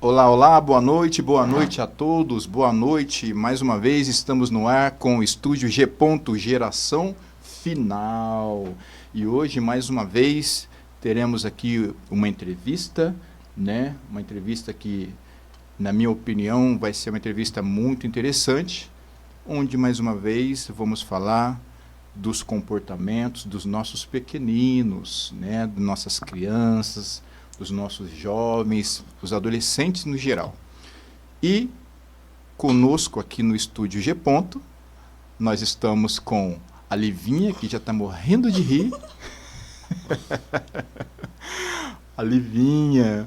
Olá, olá, boa noite a todos, boa noite. Mais uma vez estamos no ar com o Estúdio G. Geração Final. E hoje, mais uma vez, teremos aqui uma entrevista, né? Uma entrevista que, na minha opinião, vai ser uma entrevista muito interessante, onde, mais uma vez, vamos falar dos comportamentos dos nossos pequeninos, né? Das nossas crianças, dos nossos jovens, os adolescentes no geral. E conosco aqui no Estúdio G. Nós estamos com a Livinha, que já está morrendo de rir. A Livinha.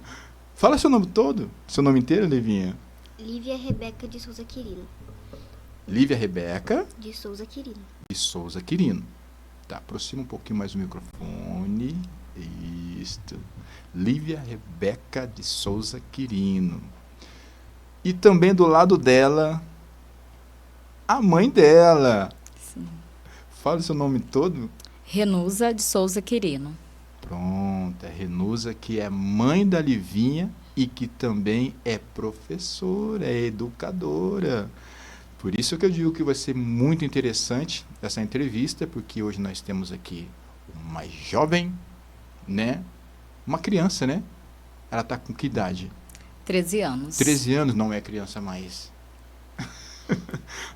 Fala seu nome todo, seu nome inteiro, Livinha. Lívia Rebeca de Souza Quirino. Lívia Rebeca De Souza Quirino. de Souza Quirino. Tá, aproxima um pouquinho mais o microfone. Isto. Lívia Rebeca de Souza Quirino. E também do lado dela, a mãe dela. Sim. Fala o seu nome todo. Renusa de Souza Quirino. Pronto, é Renusa, que é mãe da Livinha e que também é professora, é educadora. Por isso que eu digo que vai ser muito interessante essa entrevista, porque hoje nós temos aqui uma jovem, né? Uma criança, né? Ela está com que idade? 13 anos. 13 anos, não é criança mais.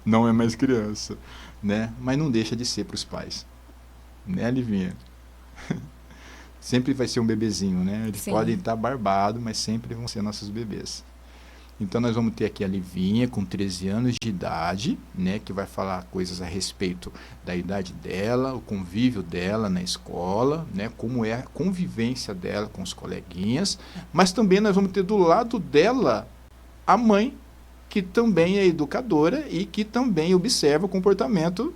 Não é mais criança, né? Mas não deixa de ser para os pais. Né, Livinha? Sempre vai ser um bebezinho, né? Eles Sim. podem estar barbados, mas sempre vão ser nossos bebês. Então nós vamos ter aqui a Livinha com 13 anos de idade, né, que vai falar coisas a respeito da idade dela, o convívio dela na escola, né, como é a convivência dela com os coleguinhas, mas também nós vamos ter do lado dela a mãe, que também é educadora e que também observa o comportamento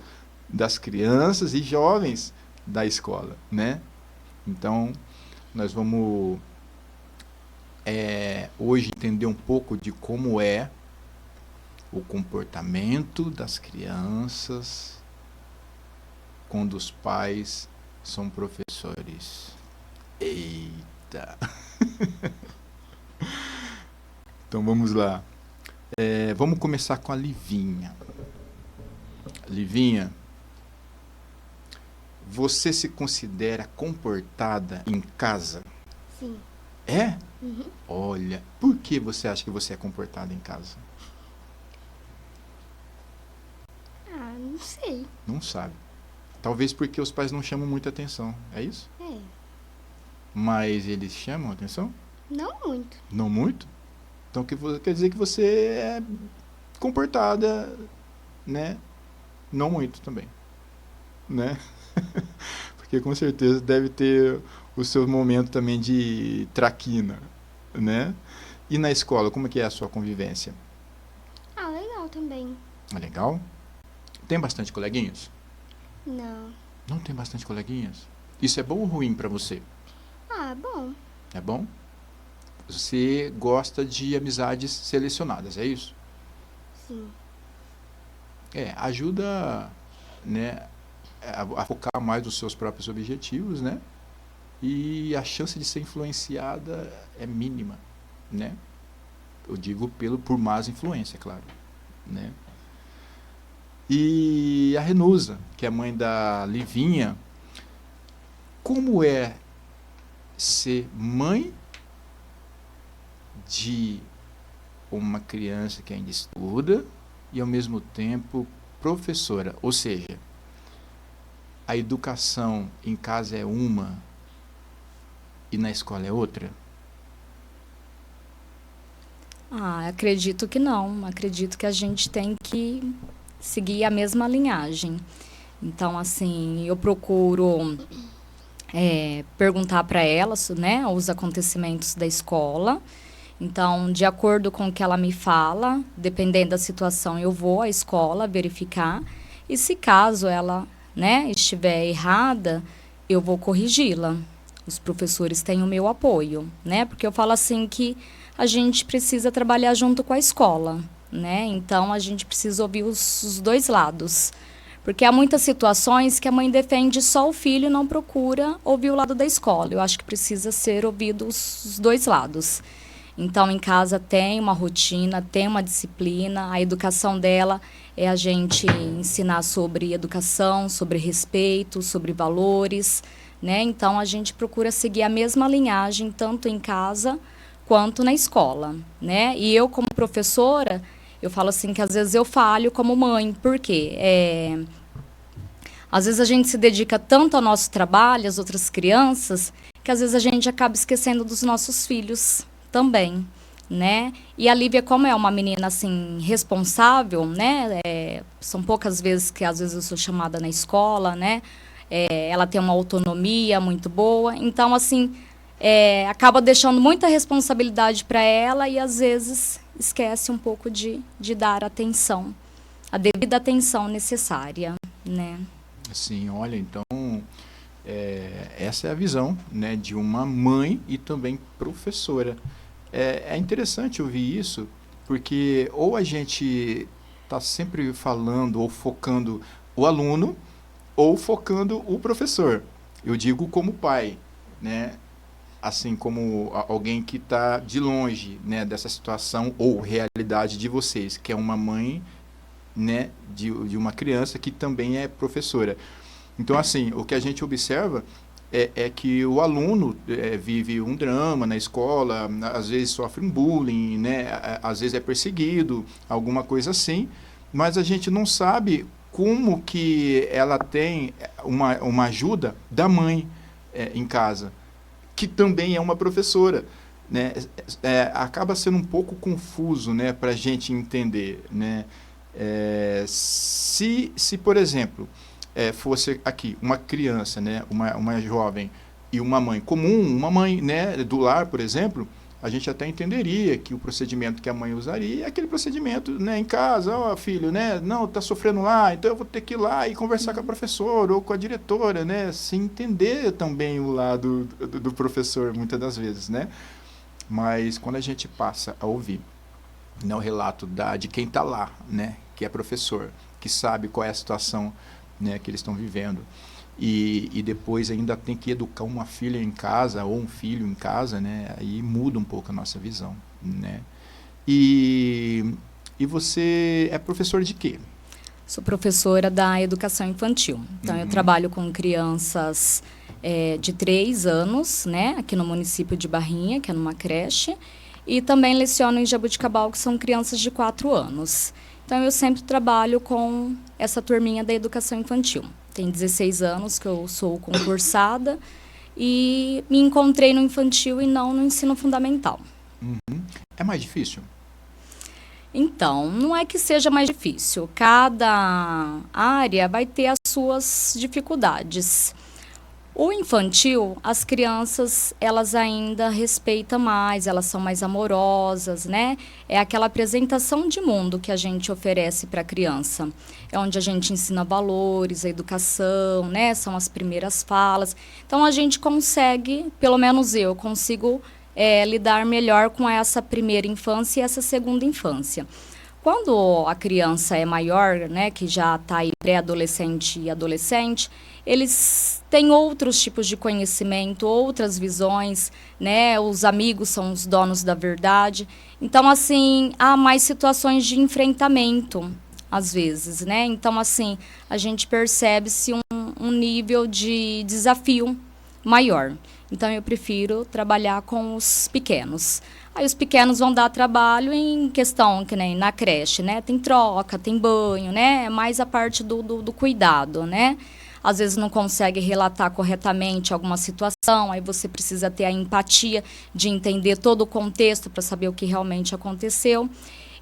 das crianças e jovens da escola, né? Então nós vamos hoje entender um pouco de como é o comportamento das crianças quando os pais são professores. Eita! Então vamos lá. Vamos começar com a Livinha. Livinha, você se considera comportada em casa? Sim. É? Uhum. Olha, por que você acha que você é comportada em casa? Ah, não sei. Não sabe. Talvez porque os pais não chamam muita atenção, é isso? É. Mas eles chamam atenção? Não muito. Não muito? Então quer dizer que você é comportada, né? Não muito também, né? Porque com certeza deve ter o seu momento também de traquina, né? E na escola, como é que é a sua convivência? Ah, legal também. É legal? Tem bastante coleguinhas? Não. Não tem bastante coleguinhas? Isso é bom ou ruim pra você? Ah, bom. É bom? Você gosta de amizades selecionadas, é isso? Sim. Ajuda, né, a focar mais nos seus próprios objetivos, né? E a chance de ser influenciada é mínima, né? Eu digo por más influência, claro, né? E a Renusa, que é a mãe da Livinha, como é ser mãe de uma criança que ainda estuda e ao mesmo tempo professora? Ou seja, a educação em casa é uma e na escola é outra? Acredito que não. Acredito que a gente tem que seguir a mesma linhagem. Então, assim, eu procuro perguntar para ela, né, os acontecimentos da escola. Então, de acordo com o que ela me fala, dependendo da situação, eu vou à escola verificar. E se caso ela, né, estiver errada, eu vou corrigi-la. Os professores têm o meu apoio, né? Porque eu falo assim que a gente precisa trabalhar junto com a escola, né? Então, a gente precisa ouvir os dois lados. Porque há muitas situações que a mãe defende só o filho e não procura ouvir o lado da escola. Eu acho que precisa ser ouvido os dois lados. Então, em casa tem uma rotina, tem uma disciplina. A educação dela é a gente ensinar sobre educação, sobre respeito, sobre valores, né? Então, a gente procura seguir a mesma linhagem, tanto em casa quanto na escola, né? E eu, como professora, eu falo assim que às vezes eu falho como mãe. Por quê? Às vezes a gente se dedica tanto ao nosso trabalho, às outras crianças, que às vezes a gente acaba esquecendo dos nossos filhos também, né? E a Lívia, como é uma menina, assim, responsável, né? São poucas vezes que, às vezes, eu sou chamada na escola, né? Ela tem uma autonomia muito boa. Então, assim, acaba deixando muita responsabilidade para ela e, às vezes, esquece um pouco de dar atenção, a devida atenção necessária, né? Sim, olha, então, essa é a visão, né, de uma mãe e também professora. É interessante ouvir isso, porque ou a gente está sempre falando ou focando o aluno, ou focando o professor. Eu digo como pai, né? Assim como alguém que está de longe, né, dessa situação ou realidade de vocês, que é uma mãe, né, de uma criança que também é professora. Então, assim, o que a gente observa é que o aluno vive um drama na escola, às vezes sofre um bullying, né, às vezes é perseguido, alguma coisa assim, mas a gente não sabe como que ela tem uma ajuda da mãe em casa, que também é uma professora, né? Acaba sendo um pouco confuso, né, para a gente entender, né? Se, por exemplo, fosse aqui uma criança, né, uma jovem e uma mãe comum, uma mãe, né, do lar, por exemplo, a gente até entenderia que o procedimento que a mãe usaria é aquele procedimento, né, em casa. Ó, filho, né, não, está sofrendo lá, então eu vou ter que ir lá e conversar com a professora ou com a diretora, né, sem entender também o lado do professor, muitas das vezes, né. Mas quando a gente passa a ouvir, né, o relato de quem está lá, né, que é professor, que sabe qual é a situação, né, que eles estão vivendo, e depois ainda tem que educar uma filha em casa ou um filho em casa, né, aí muda um pouco a nossa visão, né. E você é professor de quê? Sou professora da educação infantil. Então, eu trabalho com crianças de 3 anos, né, aqui no município de Barrinha, que é numa creche, e também leciono em Jaboticabal, que são crianças de 4 anos. Então, eu sempre trabalho com essa turminha da educação infantil. Tem 16 anos que eu sou concursada e me encontrei no infantil e não no ensino fundamental. Uhum. É mais difícil? Então, não é que seja mais difícil. Cada área vai ter as suas dificuldades. O infantil, as crianças, elas ainda respeitam mais, elas são mais amorosas, né? É aquela apresentação de mundo que a gente oferece para a criança. É onde a gente ensina valores, a educação, né? São as primeiras falas. Então, a gente consegue, pelo menos eu consigo lidar melhor com essa primeira infância e essa segunda infância. Quando a criança é maior, né, que já está aí pré-adolescente e adolescente, eles têm outros tipos de conhecimento, outras visões, né? Os amigos são os donos da verdade. Então, assim, há mais situações de enfrentamento, às vezes, né? Então, assim, a gente percebe-se um nível de desafio maior. Então, eu prefiro trabalhar com os pequenos. Aí os pequenos vão dar trabalho em questão, que nem na creche, né? Tem troca, tem banho, né? É mais a parte do cuidado, né? Às vezes não consegue relatar corretamente alguma situação, aí você precisa ter a empatia de entender todo o contexto para saber o que realmente aconteceu.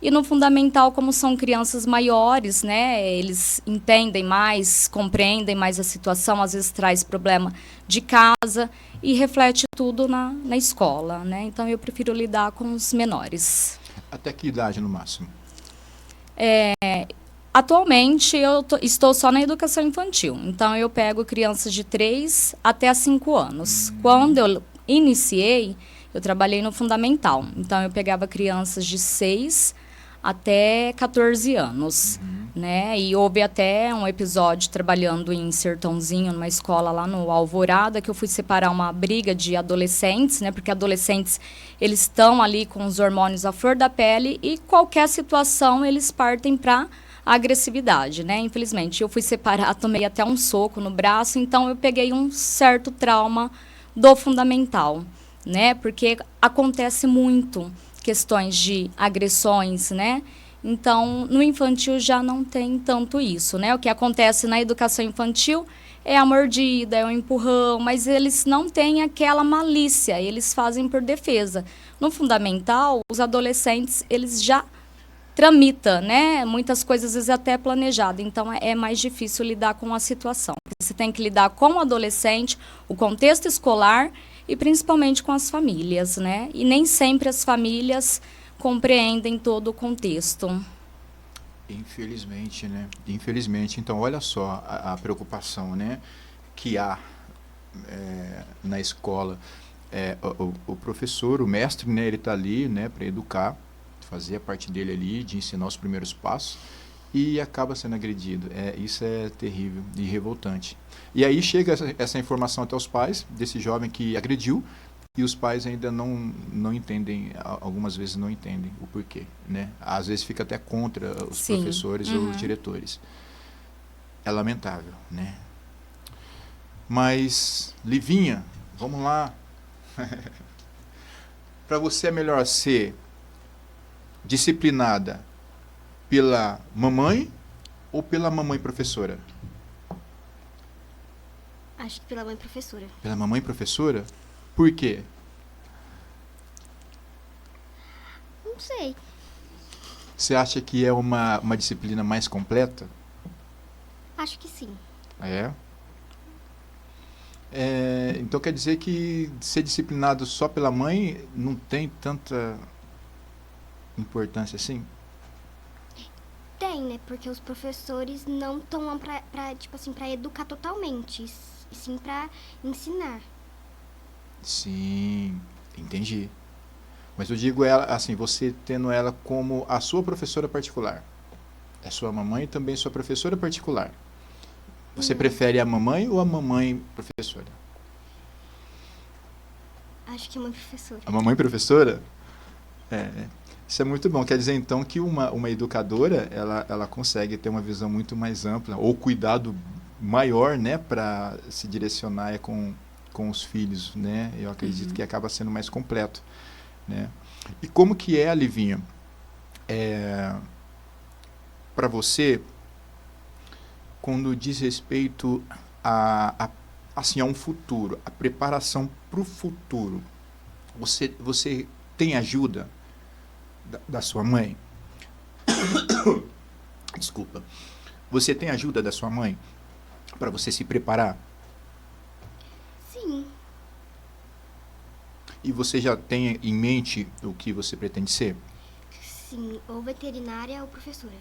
E no fundamental, como são crianças maiores, né, eles entendem mais, compreendem mais a situação, às vezes traz problema de casa e reflete tudo na escola, né? Então, eu prefiro lidar com os menores. Até que idade no máximo? Atualmente, eu estou só na educação infantil. Então, eu pego crianças de 3 até 5 anos. Quando eu iniciei, eu trabalhei no fundamental. Então, eu pegava crianças de 6 até 14 anos. Né? E houve até um episódio trabalhando em Sertãozinho, numa escola lá no Alvorada, que eu fui separar uma briga de adolescentes, né? Porque adolescentes, eles estão ali com os hormônios à flor da pele e qualquer situação eles partem para agressividade, né? Infelizmente, eu fui separar, tomei até um soco no braço, então eu peguei um certo trauma do fundamental, né? Porque acontece muito questões de agressões, né? Então, no infantil já não tem tanto isso, né? O que acontece na educação infantil é a mordida, é o empurrão, mas eles não têm aquela malícia, eles fazem por defesa. No fundamental, os adolescentes, eles já tramitam, né? Muitas coisas, às vezes, até planejado. Então, é mais difícil lidar com a situação. Você tem que lidar com o adolescente, o contexto escolar e principalmente com as famílias, né? E nem sempre as famílias compreendem todo o contexto. Infelizmente, né? Infelizmente. Então, olha só a preocupação, né? Que há na escola. O professor, o mestre, né? Ele está ali, né? Para educar, fazer a parte dele ali, de ensinar os primeiros passos, e acaba sendo agredido. Isso é terrível e revoltante. E aí chega essa informação até os pais desse jovem que agrediu, e os pais ainda não entendem, algumas vezes não entendem o porquê, né? Às vezes fica até contra os professores ou os diretores. É lamentável, né? Mas, Livinha, vamos lá. Para você é melhor ser disciplinada pela mamãe ou pela mamãe professora? Acho que pela mãe professora. Pela mamãe professora? Por quê? Não sei. Você acha que é uma disciplina mais completa? Acho que sim. Então quer dizer que ser disciplinado só pela mãe não tem tanta importância assim? Tem, né? Porque os professores não estão lá pra educar totalmente, e sim pra ensinar. Sim, entendi. Mas eu digo ela assim, você tendo ela como a sua professora particular. É sua mamãe e também sua professora particular. Você prefere a mamãe ou a mamãe professora? Acho que a mãe professora. A mamãe professora? Isso é muito bom. Quer dizer, então, que uma educadora, ela consegue ter uma visão muito mais ampla, ou cuidado maior, né, para se direcionar com os filhos, né? Eu acredito que acaba sendo mais completo, né? E como que é, Livinha? Para você, quando diz respeito a um futuro, a preparação para o futuro, você tem ajuda da sua mãe? Desculpa. Você tem ajuda da sua mãe para você se preparar? Sim. E você já tem em mente o que você pretende ser? Sim, ou veterinária ou professora.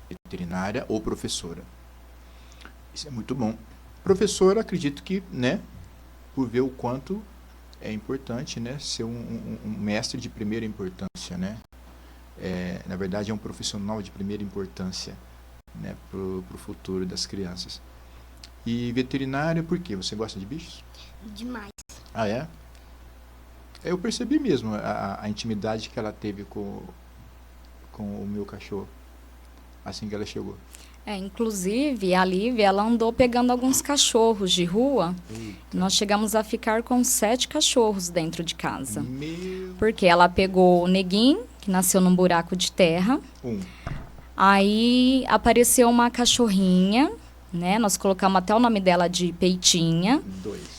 Veterinária ou professora. Isso é muito bom. Professora, acredito que, né, por ver o quanto é importante, né, ser um mestre de primeira importância, né? Na verdade, é um profissional de primeira importância, né, pro futuro das crianças. E veterinária, por quê? Você gosta de bichos? Demais. Ah, é? Eu percebi mesmo a intimidade que ela teve com o meu cachorro, assim que ela chegou. Inclusive, a Lívia, ela andou pegando alguns cachorros de rua. Eita. Nós chegamos a ficar com 7 cachorros dentro de casa. Meu... Porque ela pegou o Neguinho, que nasceu num buraco de terra. Aí apareceu uma cachorrinha, né? Nós colocamos até o nome dela de Peitinha. 2.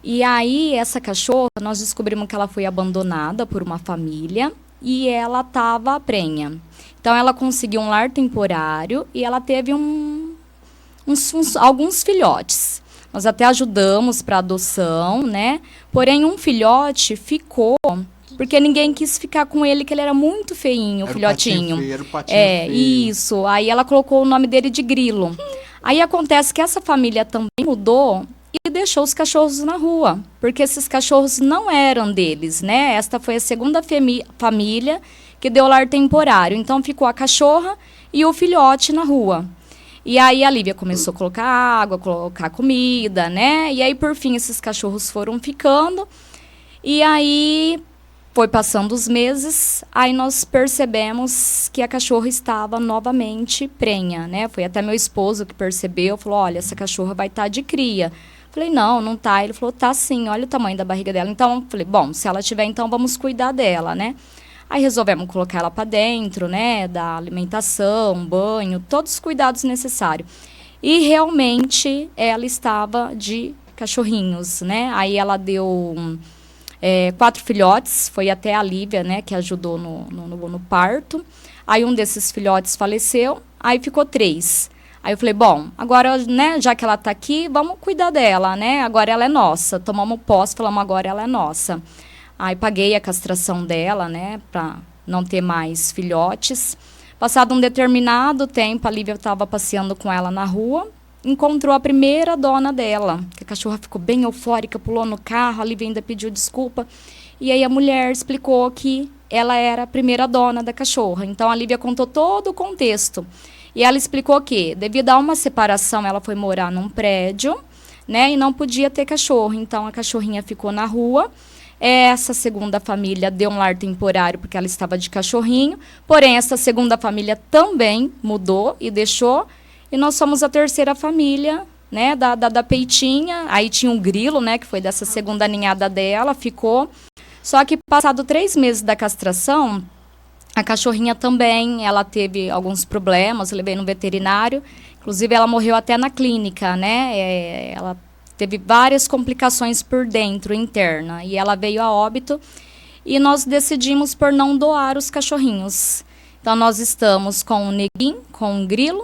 E aí, essa cachorra, nós descobrimos que ela foi abandonada por uma família e ela estava prenha. Então, ela conseguiu um lar temporário e ela teve alguns filhotes. Nós até ajudamos para adoção, né? Porém, um filhote ficou, porque ninguém quis ficar com ele, que ele era muito feinho, o filhotinho. Era o patinho feio. Isso. Aí ela colocou o nome dele de Grilo. Aí acontece que essa família também mudou e deixou os cachorros na rua, porque esses cachorros não eram deles, né? Esta foi a segunda família que deu lar temporário. Então ficou a cachorra e o filhote na rua. E aí a Lívia começou a colocar água, colocar comida, né? E aí, por fim, esses cachorros foram ficando. E aí foi passando os meses, aí nós percebemos que a cachorra estava novamente prenha, né? Foi até meu esposo que percebeu, falou, olha, essa cachorra vai estar de cria. Falei, não, não tá. Ele falou, tá sim, olha o tamanho da barriga dela. Então, falei, bom, se ela tiver, então vamos cuidar dela, né? Aí resolvemos colocar ela para dentro, né? Da alimentação, banho, todos os cuidados necessários. E realmente ela estava de cachorrinhos, né? Aí ela deu 4 filhotes, foi até a Lívia, né? Que ajudou no parto. Aí um desses filhotes faleceu, aí ficou 3. Aí eu falei, bom, agora, né, já que ela está aqui, vamos cuidar dela, né? Agora ela é nossa. Tomamos posse, falamos, agora ela é nossa. Aí paguei a castração dela, né, para não ter mais filhotes. Passado um determinado tempo, a Lívia estava passeando com ela na rua, encontrou a primeira dona dela. A cachorra ficou bem eufórica, pulou no carro, a Lívia ainda pediu desculpa. E aí a mulher explicou que ela era a primeira dona da cachorra. Então a Lívia contou todo o contexto. E ela explicou que, devido a uma separação, ela foi morar num prédio, né, e não podia ter cachorro. Então a cachorrinha ficou na rua. Essa segunda família deu um lar temporário porque ela estava de cachorrinho. Porém, essa segunda família também mudou e deixou. E nós somos a terceira família, né, da Peitinha. Aí tinha um grilo, né, que foi dessa segunda ninhada dela, ficou. Só que passado 3 meses da castração, a cachorrinha também, ela teve alguns problemas, eu levei no veterinário. Inclusive, ela morreu até na clínica, né? Ela teve várias complicações por dentro, interna, e ela veio a óbito. E nós decidimos por não doar os cachorrinhos. Então, nós estamos com o Neguinho, com o Grilo,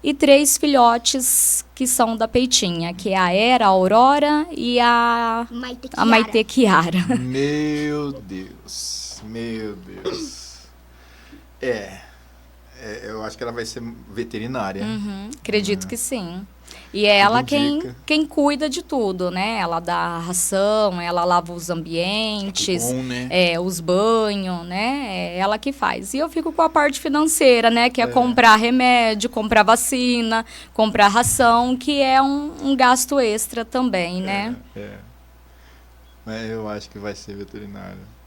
e 3 filhotes que são da Peitinha, que é a Era, a Aurora e a Maite Kiara. Meu Deus, meu Deus. Eu acho que ela vai ser veterinária. Acredito que sim. E é ela quem cuida de tudo, né? Ela dá a ração, ela lava os ambientes, Que bom, né? os banhos, né? É ela que faz. E eu fico com a parte financeira, né? Que é comprar remédio, comprar vacina, comprar ração, que é um gasto extra também, né? Mas eu acho que vai ser veterinária.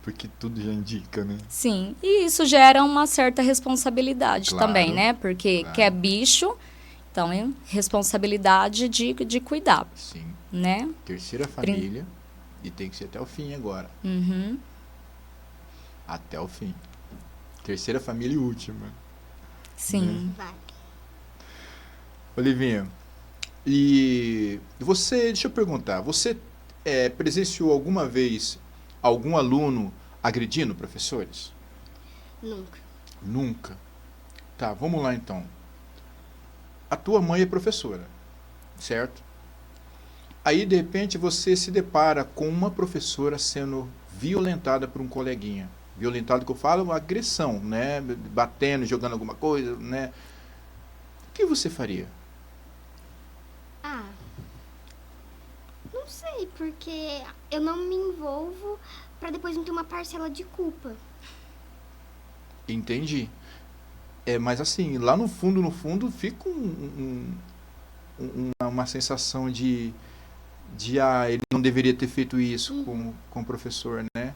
Porque tudo já indica, né? Sim. E isso gera uma certa responsabilidade Claro, também, né? Porque claro. quer bicho, então é responsabilidade de cuidar, Sim. né? Terceira família. E tem que ser até o fim agora. Até o fim. Terceira família e última. Sim. Vai. Olivinha, e você, deixa eu perguntar, você presenciou alguma vez algum aluno agredindo professores? Nunca. Nunca. Tá, vamos lá então. A tua mãe é professora, certo? Aí, de repente, você se depara com uma professora sendo violentada por um coleguinha. Violentado que eu falo, uma agressão, né? Batendo, jogando alguma coisa, né? O que você faria? Não sei, porque eu não me envolvo pra depois não ter uma parcela de culpa. Entendi. Mas assim, lá no fundo, fica uma sensação de ele não deveria ter feito isso com o professor, né?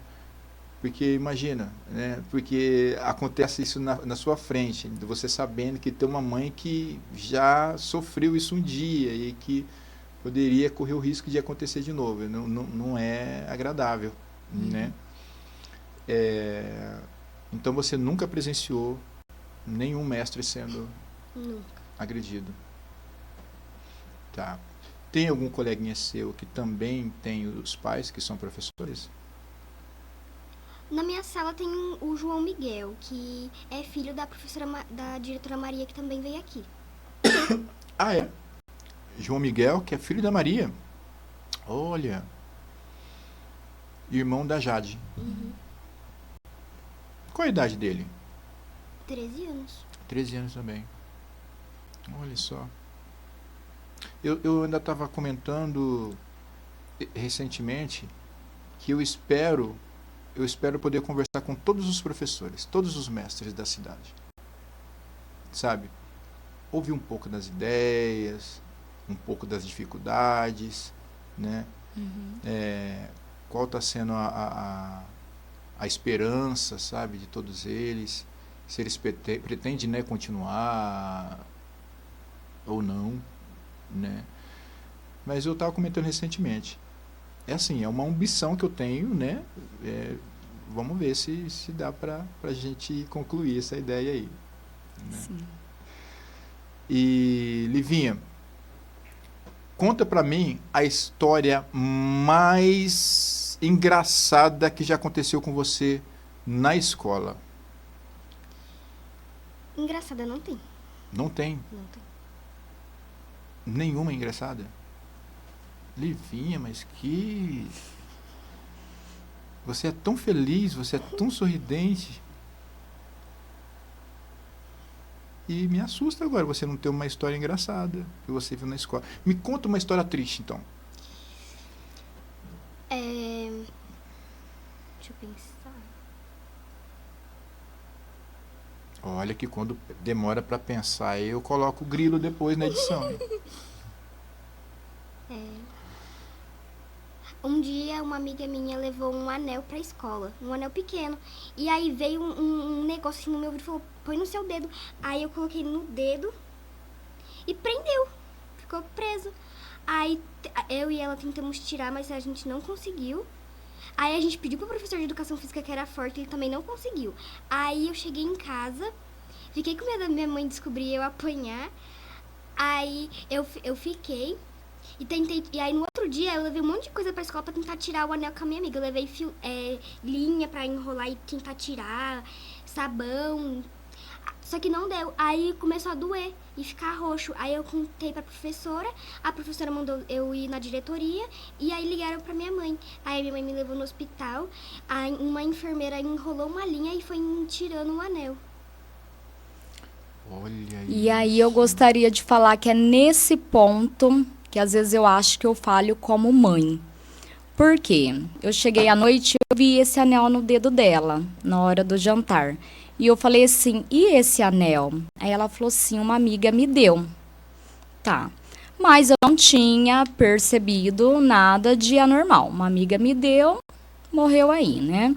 Porque imagina, né? Porque acontece isso na sua frente, você sabendo que tem uma mãe que já sofreu isso um dia e que poderia correr o risco de acontecer de novo. Não é agradável, né? Então você nunca presenciou nenhum mestre sendo agredido. Tá. Tem algum coleguinha seu que também tem os pais que são professores? Na minha sala tem o João Miguel, que é filho da da diretora Maria, que também veio aqui. Ah, é? João Miguel, que é filho da Maria. Olha. Irmão da Jade. Qual a idade dele? 13 anos. 13 anos também. Olha só. Eu ainda estava comentando recentemente que eu espero poder conversar com todos os professores, todos os mestres da cidade. Sabe? Ouvir um pouco das ideias, um pouco das dificuldades, né? Qual está sendo a esperança, sabe, de todos eles, se eles pretendem, né, continuar ou não, né? Mas eu estava comentando recentemente, é assim, é uma ambição que eu tenho, né? Vamos ver se dá para a gente concluir essa ideia aí, né? Sim. E, Livinha, conta pra mim a história mais engraçada que já aconteceu com você na escola. Engraçada não tem. Não tem? Não tem. Nenhuma engraçada? Livinha, mas que... Você é tão feliz, você é tão sorridente. E me assusta agora você não ter uma história engraçada que você viu na escola. Me conta uma história triste, então. Deixa eu pensar. Olha que quando demora pra pensar, eu coloco o grilo depois na edição. Hein? Um dia uma amiga minha levou um anel pra escola, um anel pequeno. E aí veio um negócio assim no meu ouvido e falou, põe no seu dedo. Aí eu coloquei no dedo e prendeu, ficou preso. Aí eu e ela tentamos tirar, mas a gente não conseguiu. Aí a gente pediu pro professor de educação física que era forte, ele também não conseguiu. Aí eu cheguei em casa, fiquei com medo da minha mãe descobrir eu apanhar. Aí eu fiquei e tentei. E aí no outro dia eu levei um monte de coisa pra escola pra tentar tirar o anel com a minha amiga. Eu levei linha pra enrolar e tentar tirar, sabão. Só que não deu. Aí começou a doer e ficar roxo. Aí eu contei pra professora, a professora mandou eu ir na diretoria e aí ligaram pra minha mãe. Aí minha mãe me levou no hospital, aí uma enfermeira enrolou uma linha e foi tirando o anel. Olha E aí eu gostaria de falar que é nesse ponto que às vezes eu acho que eu falho como mãe. Por quê? Eu cheguei à noite e eu vi esse anel no dedo dela, na hora do jantar. E eu falei assim, e esse anel? Aí ela falou assim, uma amiga me deu. Tá. Mas eu não tinha percebido nada de anormal. Uma amiga me deu, morreu aí, né?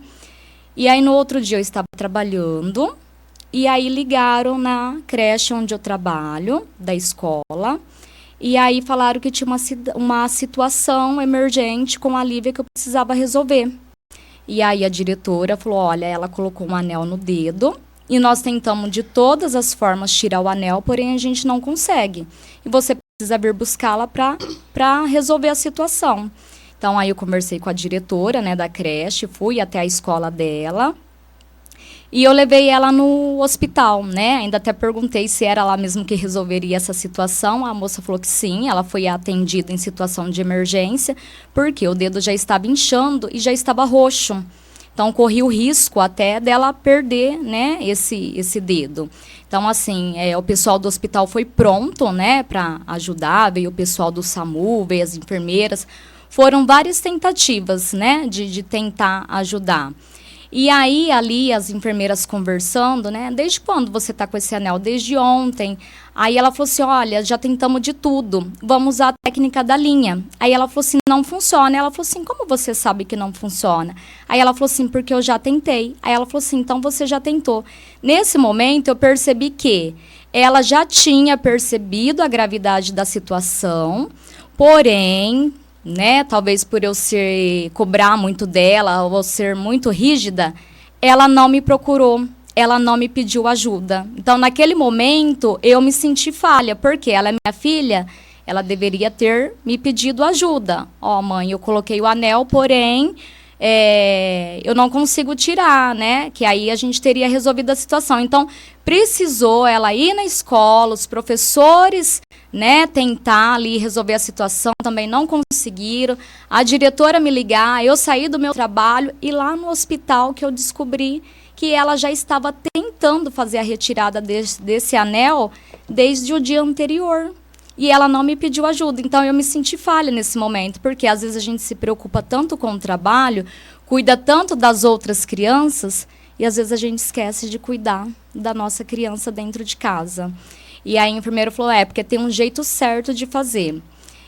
E aí no outro dia eu estava trabalhando, e aí ligaram na creche onde eu trabalho, da escola, e aí falaram que tinha uma situação emergente com a Lívia que eu precisava resolver. E aí a diretora falou, olha, ela colocou um anel no dedo e nós tentamos de todas as formas tirar o anel, porém a gente não consegue. E você precisa vir buscá-la para resolver a situação. Então aí eu conversei com a diretora, né, da creche, fui até a escola dela e eu levei ela no hospital, né? Ainda até perguntei se era lá mesmo que resolveria essa situação. A moça falou que sim, ela foi atendida em situação de emergência, porque o dedo já estava inchando e já estava roxo. Então, corria o risco até dela perder, né, esse dedo. Então, assim, o pessoal do hospital foi pronto, né, para ajudar. Veio o pessoal do SAMU, veio as enfermeiras. Foram várias tentativas, né, de tentar ajudar. E aí, ali, as enfermeiras conversando, né? Desde quando você tá com esse anel? Desde ontem. Aí ela falou assim, olha, já tentamos de tudo. Vamos usar a técnica da linha. Aí ela falou assim, não funciona. Ela falou assim, como você sabe que não funciona? Aí ela falou assim, porque eu já tentei. Aí ela falou assim, então você já tentou. Nesse momento, eu percebi que ela já tinha percebido a gravidade da situação, porém, né, talvez por eu cobrar muito dela ou ser muito rígida, ela não me procurou, ela não me pediu ajuda. Então, naquele momento, eu me senti falha, porque ela é minha filha, ela deveria ter me pedido ajuda. Ó, mãe, eu coloquei o anel, porém, eu não consigo tirar, né? Que aí a gente teria resolvido a situação. Então, precisou ela ir na escola, os professores, né, tentar ali resolver a situação, também não conseguiram. A diretora me ligar, eu saí do meu trabalho e lá no hospital que eu descobri que ela já estava tentando fazer a retirada desse anel desde o dia anterior. e ela não me pediu ajuda. Então, eu me senti falha nesse momento, porque às vezes a gente se preocupa tanto com o trabalho, cuida tanto das outras crianças, e às vezes a gente esquece de cuidar da nossa criança dentro de casa. E aí a enfermeira falou, porque tem um jeito certo de fazer.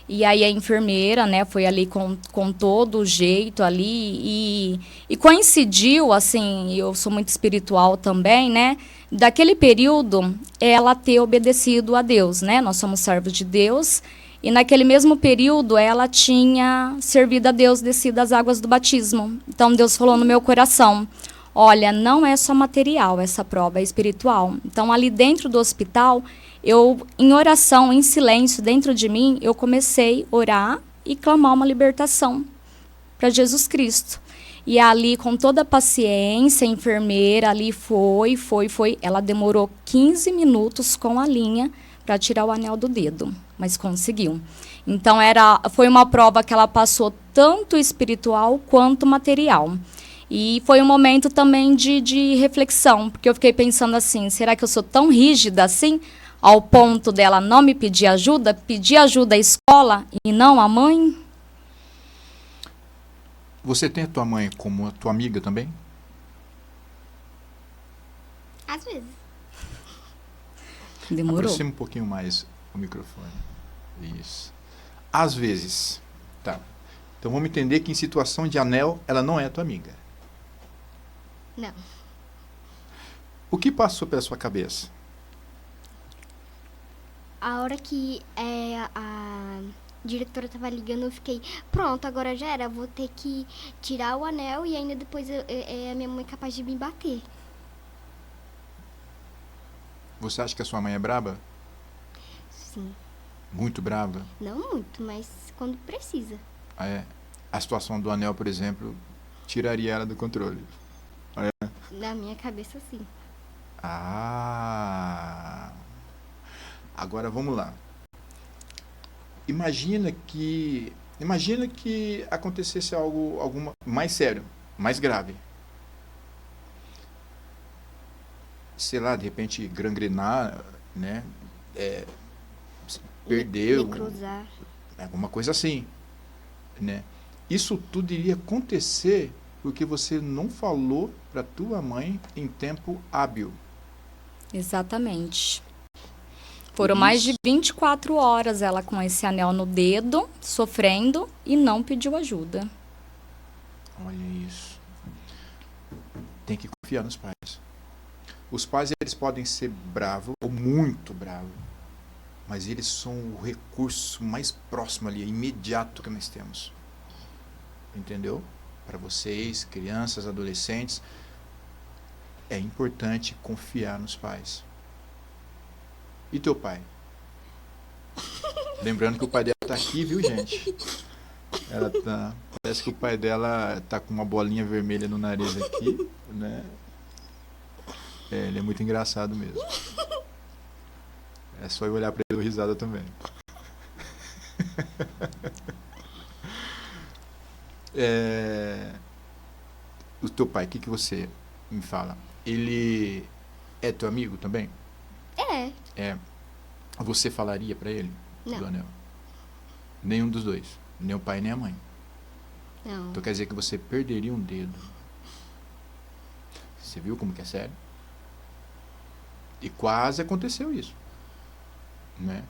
E aí a enfermeira, né, foi ali com todo o jeito ali e coincidiu, assim, eu sou muito espiritual também, né, daquele período ela ter obedecido a Deus, né, nós somos servos de Deus, e naquele mesmo período ela tinha servido a Deus, descido as águas do batismo. Então Deus falou no meu coração, olha, não é só material essa prova, é espiritual. Então ali dentro do hospital, eu, em oração, em silêncio, dentro de mim, eu comecei a orar e clamar uma libertação para Jesus Cristo. E ali, com toda a paciência, a enfermeira ali foi. Ela demorou 15 minutos com a linha para tirar o anel do dedo, mas conseguiu. Então, foi uma prova que ela passou tanto espiritual quanto material. E foi um momento também de reflexão, porque eu fiquei pensando assim, será que eu sou tão rígida assim? Ao ponto dela não me pedir ajuda à escola e não à mãe? Você tem a tua mãe como a tua amiga também? Às vezes. Demorou. Aproxima um pouquinho mais o microfone. Isso. Às vezes. Tá. Então vamos entender que em situação de anel, ela não é a tua amiga. Não. O que passou pela sua cabeça? A hora que a diretora tava ligando, eu fiquei, pronto, agora já era, vou ter que tirar o anel e ainda depois a minha mãe é capaz de me bater. Você acha que a sua mãe é braba? Sim. Muito brava? Não muito, mas quando precisa. A situação do anel, por exemplo, tiraria ela do controle. Na minha cabeça, sim. Agora vamos lá. Imagina que acontecesse algo mais sério, mais grave. Sei lá, de repente gangrenar, né? Perdeu. Me cruzar. Alguma coisa assim, né? Isso tudo iria acontecer porque você não falou para tua mãe em tempo hábil. Exatamente. Foram mais de 24 horas ela com esse anel no dedo, sofrendo, e não pediu ajuda. Olha isso. Tem que confiar nos pais. Os pais, eles podem ser bravos ou muito bravos, mas eles são o recurso mais próximo ali, imediato que nós temos. Entendeu? Para vocês, crianças, adolescentes, é importante confiar nos pais. E teu pai? Lembrando que o pai dela tá aqui, viu, gente? Parece que o pai dela tá com uma bolinha vermelha no nariz aqui, né? Ele é muito engraçado mesmo. É só eu olhar para ele e dar risada também. O teu pai, o que você me fala? Ele é teu amigo também? É. Você falaria para ele Não. do anel? Nenhum dos dois. Nem o pai nem a mãe. Não. Então quer dizer que você perderia um dedo. Você viu como que é sério? E quase aconteceu isso, né?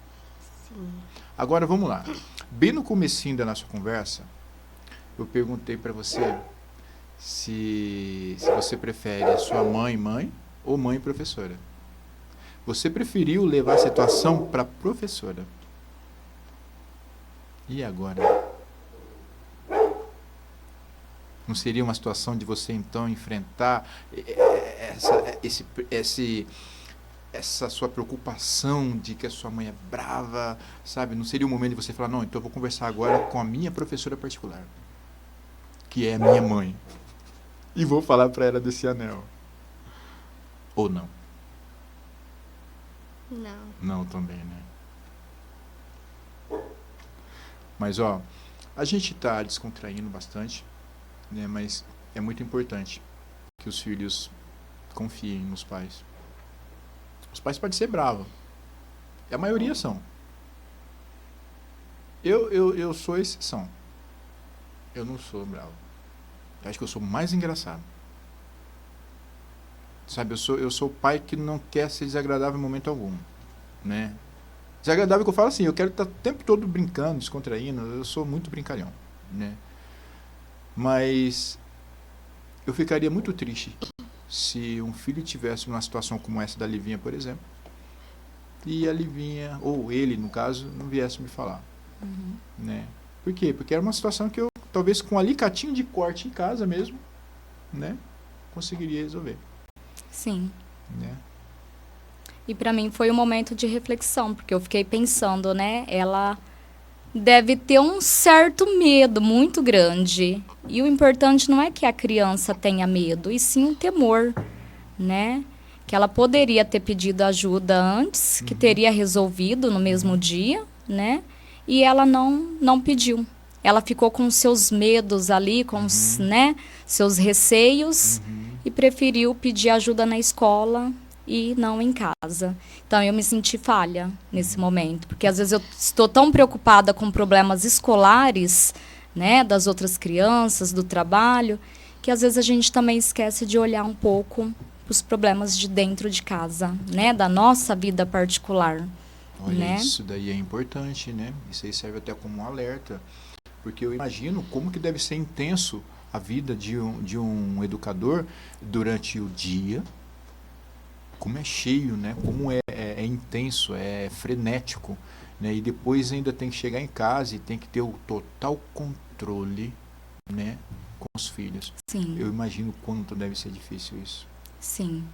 Sim. Agora vamos lá. Bem no comecinho da nossa conversa, eu perguntei para você se você prefere a sua mãe ou mãe professora. Você preferiu levar a situação para a professora. E agora? Não seria uma situação de você então enfrentar essa sua preocupação de que a sua mãe é brava, sabe? Não seria o momento de você falar, não, então eu vou conversar agora com a minha professora particular, que é a minha mãe, e vou falar para ela desse anel. Ou não? Não. Não também, né? Mas, a gente está descontraindo bastante, né? Mas é muito importante que os filhos confiem nos pais. Os pais podem ser bravos. E a maioria são. Eu sou exceção. Eu não sou bravo. Eu acho que eu sou mais engraçado. Sabe, eu sou o pai que não quer ser desagradável em momento algum, né? Desagradável que eu falo assim, eu quero estar o tempo todo brincando, descontraindo, eu sou muito brincalhão, né? Mas eu ficaria muito triste se um filho tivesse uma situação como essa da Livinha, por exemplo, e a Livinha, ou ele, no caso, não viesse me falar, né? Por quê? Porque era uma situação que eu, talvez com um alicatinho de corte em casa mesmo, né, conseguiria resolver. Sim. Né? E para mim foi um momento de reflexão, porque eu fiquei pensando, né? Ela deve ter um certo medo muito grande. E o importante não é que a criança tenha medo, e sim um temor, né? Que ela poderia ter pedido ajuda antes, que teria resolvido no mesmo dia, né? E ela não pediu. Ela ficou com seus medos ali, com os, né, seus receios, e preferiu pedir ajuda na escola e não em casa. Então, eu me senti falha nesse momento, porque às vezes eu estou tão preocupada com problemas escolares, né, das outras crianças, do trabalho, que às vezes a gente também esquece de olhar um pouco para os problemas de dentro de casa, né, da nossa vida particular. Olha, né? Isso daí é importante, né? Isso aí serve até como um alerta, porque eu imagino como que deve ser intenso a vida de um educador durante o dia, como é cheio, né? Como é intenso, é frenético, né? E depois ainda tem que chegar em casa e tem que ter o total controle, né, com os filhos. Sim. Eu imagino quanto deve ser difícil isso. Sim.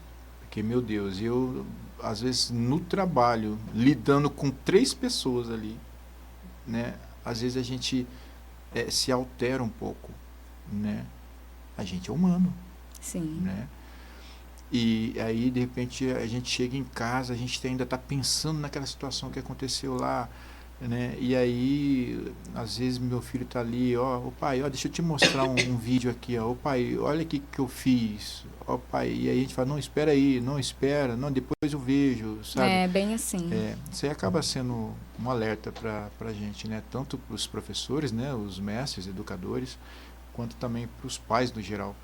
Porque, meu Deus, eu, às vezes, no trabalho, lidando com 3 pessoas ali, né? Às vezes a gente se altera um pouco, né? A gente é humano, Sim. né? E aí, de repente, a gente chega em casa, a gente ainda está pensando naquela situação que aconteceu lá, né? E aí, às vezes, meu filho está ali, ó, pai, ó, deixa eu te mostrar um vídeo aqui, ó, pai, olha o que eu fiz, ó, pai. E aí a gente fala, não, espera aí, não, espera, não, depois eu vejo, sabe? É bem assim. Isso aí acaba sendo um alerta para a gente, né? Tanto para os professores, né, os mestres, educadores, quanto também para os pais no geral.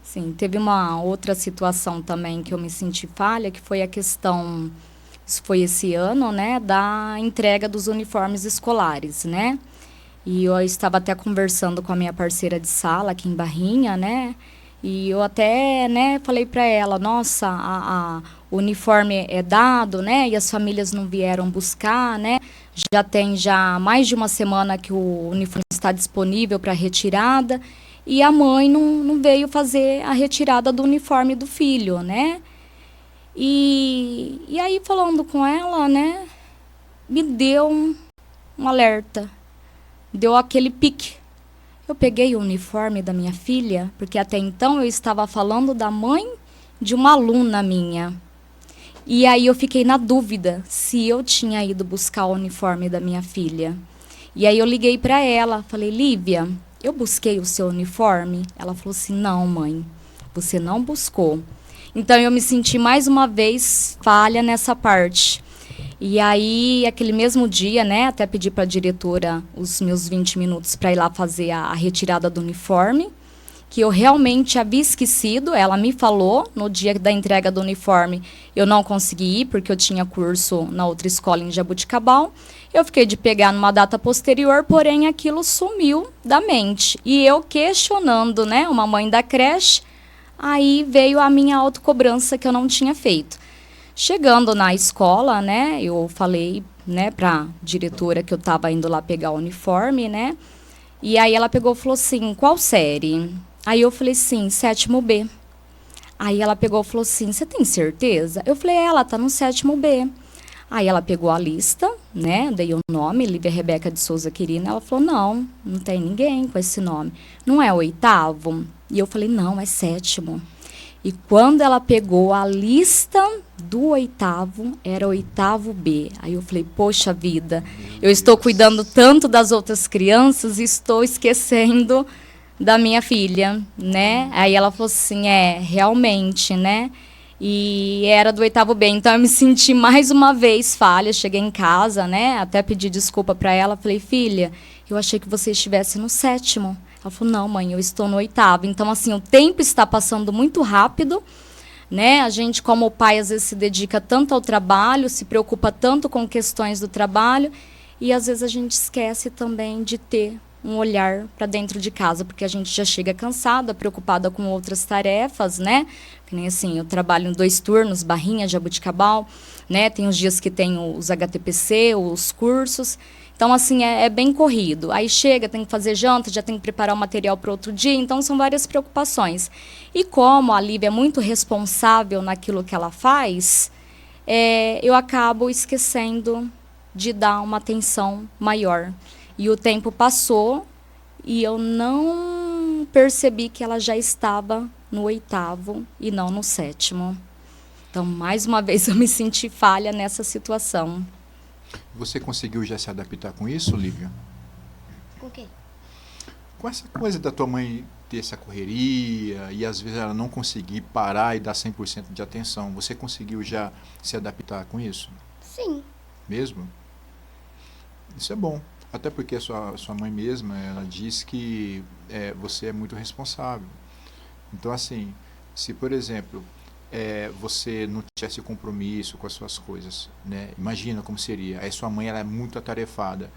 Sim, teve uma outra situação também que eu me senti falha, que foi a questão, isso foi esse ano, né, da entrega dos uniformes escolares, né? E eu estava até conversando com a minha parceira de sala aqui em Barrinha, né? E eu até, né, falei para ela, nossa, o uniforme é dado, né? E as famílias não vieram buscar, né? Já tem mais de uma semana que o uniforme está disponível para retirada. E a mãe não veio fazer a retirada do uniforme do filho, né? E aí, falando com ela, né, me deu um alerta. Deu aquele pique. Eu peguei o uniforme da minha filha, porque até então eu estava falando da mãe de uma aluna minha. E aí eu fiquei na dúvida se eu tinha ido buscar o uniforme da minha filha. E aí eu liguei para ela, falei, Lívia, eu busquei o seu uniforme? Ela falou assim, não, mãe, você não buscou. Então, eu me senti mais uma vez falha nessa parte. E aí, aquele mesmo dia, né, até pedi para a diretora os meus 20 minutos para ir lá fazer a retirada do uniforme, que eu realmente havia esquecido. Ela me falou, no dia da entrega do uniforme, eu não consegui ir, porque eu tinha curso na outra escola em Jabuticabal. Eu fiquei de pegar numa data posterior, porém aquilo sumiu da mente. E eu questionando, né, uma mãe da creche, aí veio a minha autocobrança que eu não tinha feito. Chegando na escola, né, eu falei, né, para a diretora que eu estava indo lá pegar o uniforme, né, e aí ela pegou e falou assim, qual série? Aí eu falei sim, 7º B. Aí ela pegou e falou assim, você tem certeza? Eu falei, ela tá no 7º B. Aí ela pegou a lista, né, dei o nome, Lívia Rebeca de Souza Quirina, ela falou, não tem ninguém com esse nome. Não é 8º? E eu falei, não, é 7º. E quando ela pegou a lista do 8º, era 8º B. Aí eu falei, poxa vida, eu estou cuidando tanto das outras crianças e estou esquecendo da minha filha, né? Aí ela falou assim, realmente, né? E era do 8º B, então eu me senti mais uma vez falha. Cheguei em casa, né? Até pedi desculpa para ela. Falei, filha, eu achei que você estivesse no 7º. Ela falou, não, mãe, eu estou no 8º. Então, assim, o tempo está passando muito rápido, né? A gente, como pai, às vezes se dedica tanto ao trabalho, se preocupa tanto com questões do trabalho, e às vezes a gente esquece também de ter um olhar para dentro de casa, porque a gente já chega cansada, preocupada com outras tarefas, né? Que nem assim, eu trabalho em 2 turnos, Barrinha, Jabuticabal, né? Tem os dias que tem os HTPC, os cursos. Então, assim, é bem corrido. Aí chega, tem que fazer janta, já tem que preparar o material para outro dia, então são várias preocupações. E como a Lívia é muito responsável naquilo que ela faz, eu acabo esquecendo de dar uma atenção maior. E o tempo passou e eu não percebi que ela já estava no 8º e não no 7º. Então, mais uma vez, eu me senti falha nessa situação. Você conseguiu já se adaptar com isso, Lívia? Com o quê? Com essa coisa da tua mãe ter essa correria e às vezes ela não conseguir parar e dar 100% de atenção. Você conseguiu já se adaptar com isso? Sim. Mesmo? Isso é bom. Até porque a sua mãe mesma, ela diz que você é muito responsável. Então, assim, se, por exemplo, você não tivesse compromisso com as suas coisas, né? Imagina como seria. Aí sua mãe, ela é muito atarefada.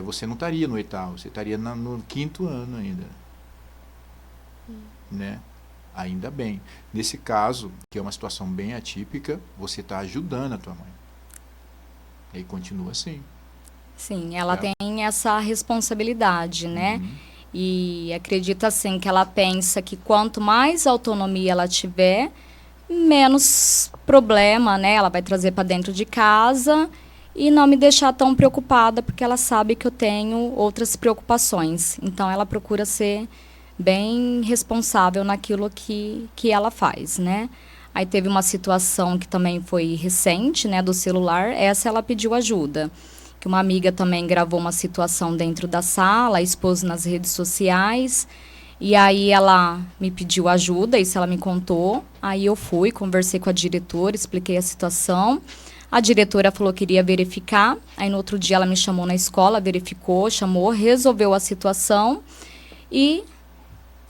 Você não estaria no 8º, você estaria no 5º ano ainda. Né? Ainda bem. Nesse caso, que é uma situação bem atípica, você está ajudando a tua mãe. E aí continua assim. Sim, ela tem essa responsabilidade, né? E acredita assim que ela pensa que quanto mais autonomia ela tiver, menos problema, né? Ela vai trazer para dentro de casa e não me deixar tão preocupada, porque ela sabe que eu tenho outras preocupações. Então ela procura ser bem responsável naquilo que ela faz, né? Aí teve uma situação que também foi recente, né, do celular. Essa ela pediu ajuda. Que uma amiga também gravou uma situação dentro da sala, expôs nas redes sociais, e aí ela me pediu ajuda, isso ela me contou. Aí eu fui, conversei com a diretora, expliquei a situação. A diretora falou que iria verificar, aí no outro dia ela me chamou na escola, verificou, chamou, resolveu a situação, e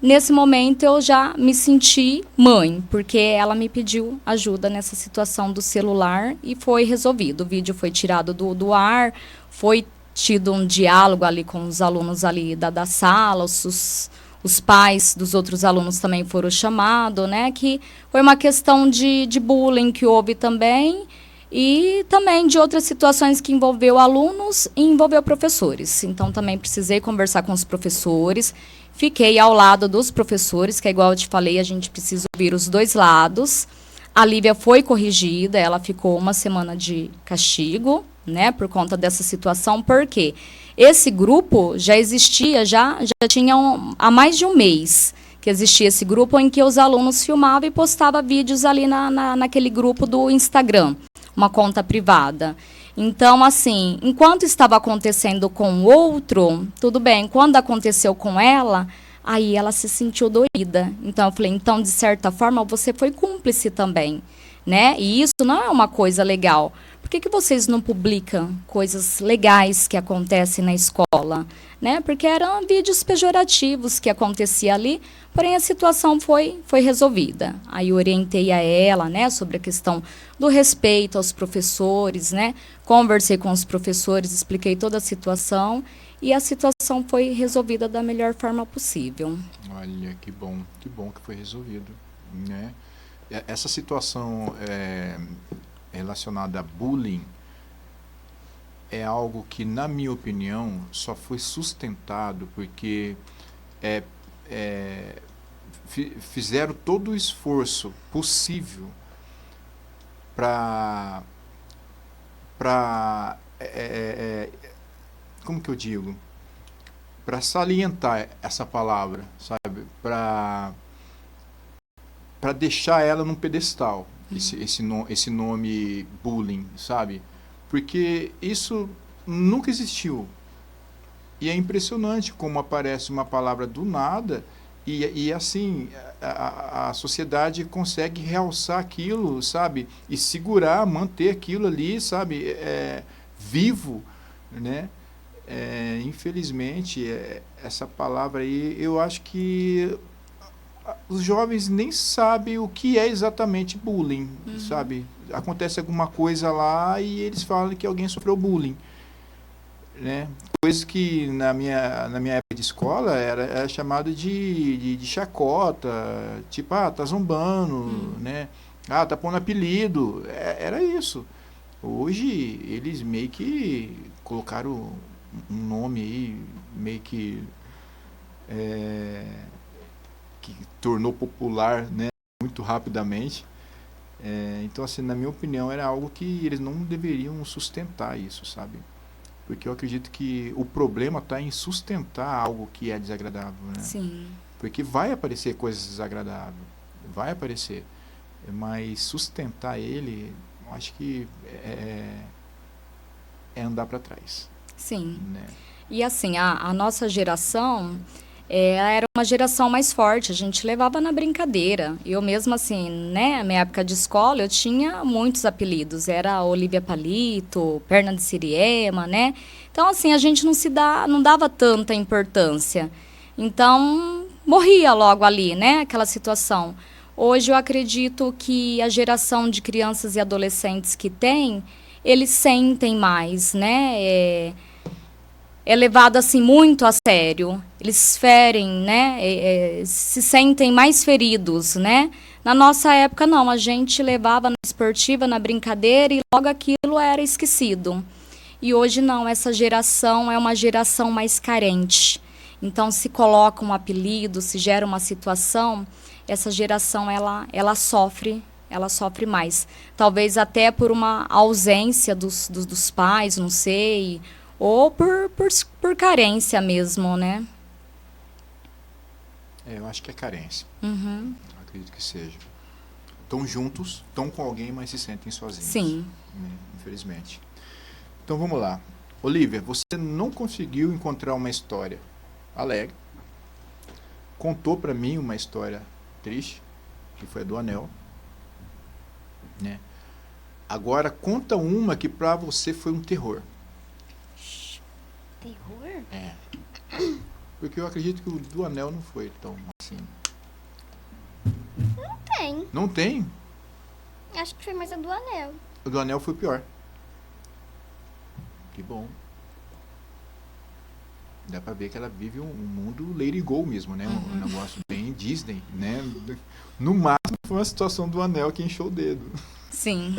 nesse momento eu já me senti mãe, porque ela me pediu ajuda nessa situação do celular e foi resolvido. O vídeo foi tirado do ar, foi tido um diálogo ali com os alunos ali da sala, os pais dos outros alunos também foram chamados, né? Que foi uma questão de bullying que houve também, e também de outras situações que envolveu alunos e envolveu professores. Então, também precisei conversar com os professores, fiquei ao lado dos professores, que é igual eu te falei, a gente precisa ouvir os 2 lados. A Lívia foi corrigida, ela ficou 1 semana de castigo, né, por conta dessa situação, porque esse grupo já existia, já tinha há mais de um mês que existia esse grupo em que os alunos filmavam e postavam vídeos ali naquele grupo do Instagram, uma conta privada. Então, assim, enquanto estava acontecendo com o outro, tudo bem. Quando aconteceu com ela, aí ela se sentiu doída. Então, eu falei, então, de certa forma, você foi cúmplice também, né? E isso não é uma coisa legal. Por que vocês não publicam coisas legais que acontecem na escola? Né? Porque eram vídeos pejorativos que acontecia ali, porém a situação foi resolvida. Aí eu orientei a ela, né, sobre a questão do respeito aos professores, né? Conversei com os professores, expliquei toda a situação e a situação foi resolvida da melhor forma possível. Olha, que bom que foi resolvido, né? Essa situação relacionada a bullying é algo que, na minha opinião, só foi sustentado porque fizeram todo o esforço possível para como que eu digo? Para salientar essa palavra, sabe? Para deixar ela num pedestal, esse nome bullying, sabe? Porque isso nunca existiu. E é impressionante como aparece uma palavra do nada E assim, a sociedade consegue realçar aquilo, sabe? E segurar, manter aquilo ali, sabe? Vivo, né? Infelizmente, essa palavra aí, eu acho que os jovens nem sabem o que é exatamente bullying, sabe? Acontece alguma coisa lá e eles falam que alguém sofreu bullying, né? Coisas que na minha época de escola era chamado de chacota, tipo, tá zombando, né? Tá pondo apelido, era isso. Hoje eles meio que colocaram um nome aí, meio que tornou popular, né, muito rapidamente. Então, assim, na minha opinião, era algo que eles não deveriam sustentar isso, sabe? Porque eu acredito que o problema está em sustentar algo que é desagradável, né? Sim. Porque vai aparecer coisas desagradáveis, vai aparecer, mas sustentar ele, eu acho que é andar para trás, Sim. né? E assim, a nossa geração era uma geração mais forte, a gente levava na brincadeira. Eu mesmo assim, né, na minha época de escola, eu tinha muitos apelidos. Era Olivia Palito, Perna de Siriema, né? Então, assim, a gente não dava tanta importância. Então, morria logo ali, né, aquela situação. Hoje eu acredito que a geração de crianças e adolescentes que tem, eles sentem mais, né? É levado assim muito a sério. Eles ferem, né? Se sentem mais feridos, né? Na nossa época não, a gente levava na esportiva, na brincadeira e logo aquilo era esquecido. E hoje não, essa geração é uma geração mais carente. Então se coloca um apelido, se gera uma situação, essa geração ela sofre mais. Talvez até por uma ausência dos pais, não sei, ou por carência mesmo, né? Eu acho que é carência. Uhum. Acredito que seja. Estão juntos, estão com alguém, mas se sentem sozinhos. Sim. Né? Infelizmente. Então vamos lá. Olivia, você não conseguiu encontrar uma história alegre. Contou para mim uma história triste, que foi a do anel. Né? Agora conta uma que para você foi um terror. Terror? Porque eu acredito que o do anel não foi tão assim. Não tem. Não tem? Acho que foi mais a do anel. O do anel foi pior. Que bom. Dá pra ver que ela vive um mundo Lady Go mesmo, né? Um negócio bem Disney, né? No máximo foi uma situação do anel que encheu o dedo. Sim.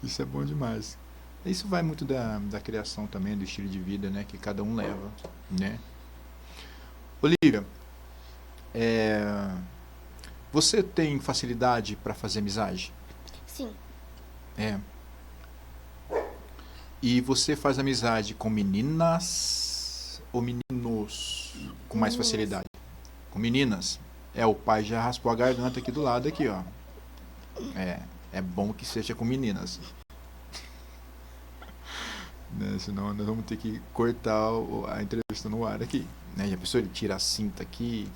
Isso é bom demais. Isso vai muito da criação também, do estilo de vida, né? Que cada um leva, né? Olivia, você tem facilidade para fazer amizade? Sim. E você faz amizade com meninas ou meninos com mais facilidade? Com meninas? O pai já raspou a garganta aqui do lado, aqui, ó. É bom que seja com meninas. Né? Senão nós vamos ter que cortar a entrevista no ar aqui. Né? Já pensou, ele tira a cinta aqui?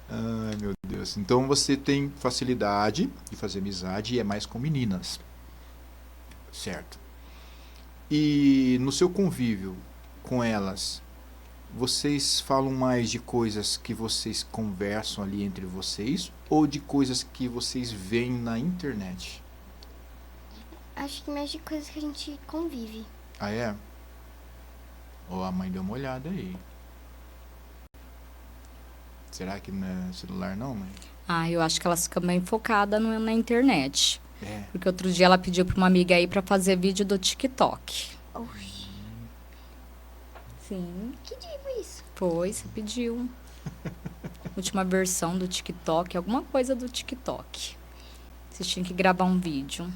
Ai, meu Deus. Então você tem facilidade de fazer amizade e é mais com meninas. Certo. E no seu convívio com elas, vocês falam mais de coisas que vocês conversam ali entre vocês ou de coisas que vocês veem na internet? Acho que mais de coisas que a gente convive. Ah, é? Ou a mãe deu uma olhada aí. Será que não é celular não, mãe? Eu acho que elas ficam bem focadas na internet. É. Porque outro dia ela pediu para uma amiga aí para fazer vídeo do TikTok. Oxi. Sim. Que dia foi isso? Foi, você pediu. Última versão do TikTok, alguma coisa do TikTok. Você tinha que gravar um vídeo.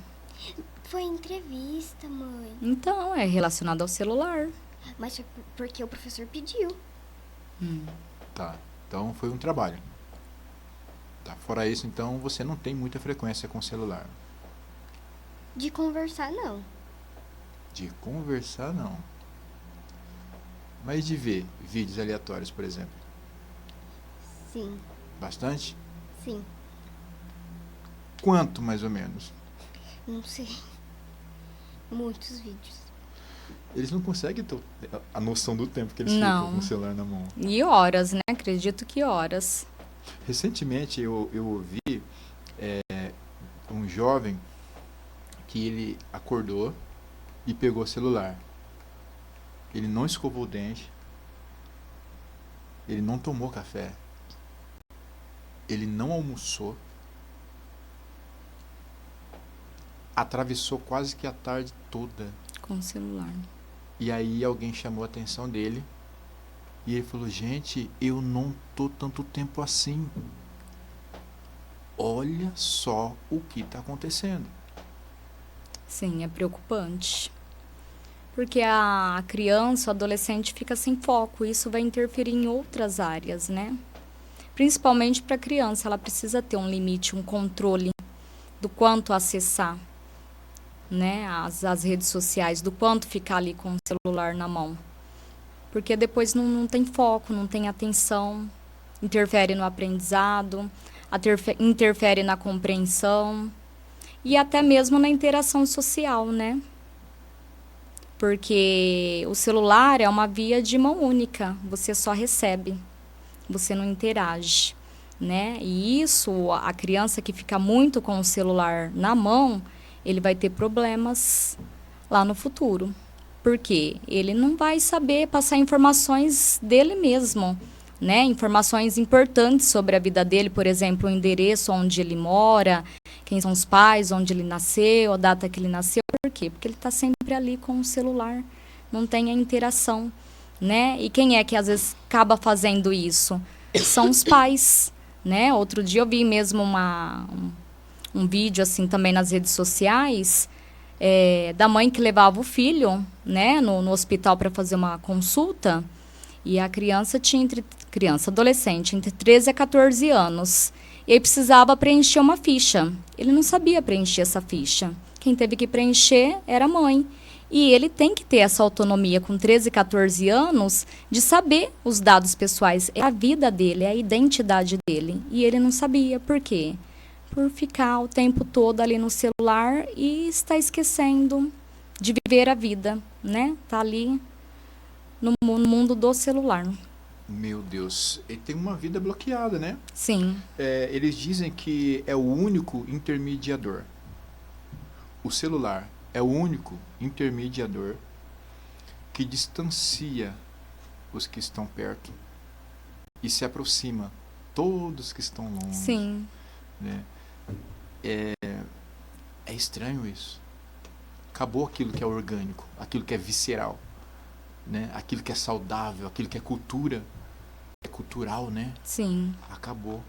Foi entrevista, mãe. Então, é relacionado ao celular. Mas foi porque o professor pediu. Tá. Então foi um trabalho. Tá. Fora isso, então você não tem muita frequência com o celular. De conversar, não. De conversar, não. Mas de ver vídeos aleatórios, por exemplo? Sim, Bastante? sim. Quanto, mais ou menos? Não sei. Muitos vídeos. Eles não conseguem ter a noção do tempo que eles Não. ficam com o celular na mão. E horas, né? Acredito que horas. Recentemente eu ouvi um jovem que ele acordou e pegou o celular. Ele não escovou o dente. Ele não tomou café. Ele não almoçou. Atravessou quase que a tarde toda. Com o celular. E aí alguém chamou a atenção dele. E ele falou, gente, eu não tô tanto tempo assim. Olha só o que está acontecendo. Sim, é preocupante. Porque a criança, o adolescente fica sem foco. Isso vai interferir em outras áreas, né? Principalmente para a criança, ela precisa ter um limite, um controle do quanto acessar, né, as redes sociais, do quanto ficar ali com o celular na mão. Porque depois não tem foco, não tem atenção, interfere no aprendizado, interfere na compreensão e até mesmo na interação social, né? Porque o celular é uma via de mão única, você só recebe, você não interage, né? E isso, a criança que fica muito com o celular na mão, ele vai ter problemas lá no futuro. Porque ele não vai saber passar informações dele mesmo, né? Informações importantes sobre a vida dele, por exemplo, o endereço onde ele mora, quem são os pais, onde ele nasceu, a data que ele nasceu. Por quê? Porque ele está sempre ali com o celular, não tem a interação, né? E quem é que às vezes acaba fazendo isso? São os pais, né? Outro dia eu vi mesmo um vídeo assim também nas redes sociais, da mãe que levava o filho, né, no hospital para fazer uma consulta, e a criança adolescente, entre 13 a 14 anos, e aí precisava preencher uma ficha. Ele não sabia preencher essa ficha. Quem teve que preencher era a mãe. E ele tem que ter essa autonomia com 13, 14 anos de saber os dados pessoais. É a vida dele, é a identidade dele. E ele não sabia. Por quê? Por ficar o tempo todo ali no celular e está esquecendo de viver a vida, né? Tá ali no mundo do celular. Meu Deus, ele tem uma vida bloqueada, né? Sim, Eles dizem que é o único intermediador. O celular é o único intermediador que distancia os que estão perto e se aproxima todos que estão longe. sim, Né? É estranho isso. Acabou aquilo que é orgânico, aquilo que é visceral, né? Aquilo que é saudável, aquilo que é cultura, é cultural, né? sim. Acabou.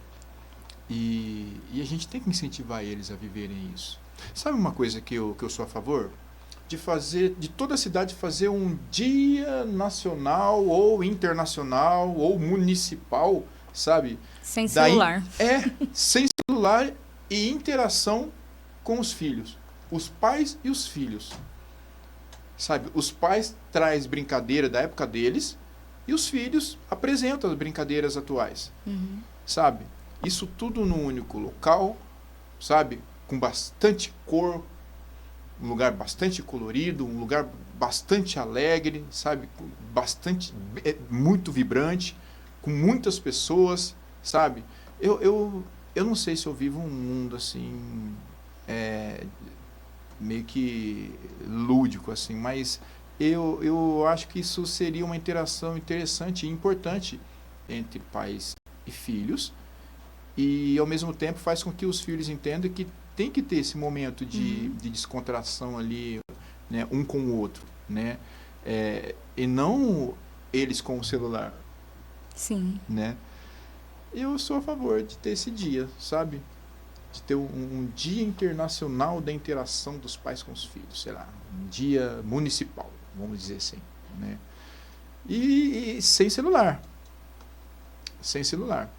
E a gente tem que incentivar eles a viverem isso. Sabe uma coisa que eu sou a favor? De toda a cidade fazer um dia nacional ou internacional ou municipal, sabe? Sem celular. Sem celular e interação com os filhos. Os pais e os filhos. Sabe? Os pais traz brincadeira da época deles e os filhos apresentam as brincadeiras atuais. Uhum. Sabe? Isso tudo num único local, sabe? Com bastante cor, um lugar bastante colorido, um lugar bastante alegre, sabe? Muito vibrante, com muitas pessoas, sabe? Eu não sei se eu vivo um mundo assim, meio que lúdico, assim, mas eu acho que isso seria uma interação interessante e importante entre pais e filhos, e ao mesmo tempo faz com que os filhos entendam que tem que ter esse momento de descontração ali, né, um com o outro, né? E não eles com o celular. Sim. Né? Eu sou a favor de ter esse dia, sabe? De ter um dia internacional da interação dos pais com os filhos, sei lá, um dia municipal, vamos dizer assim, né? E sem celular. Sem celular.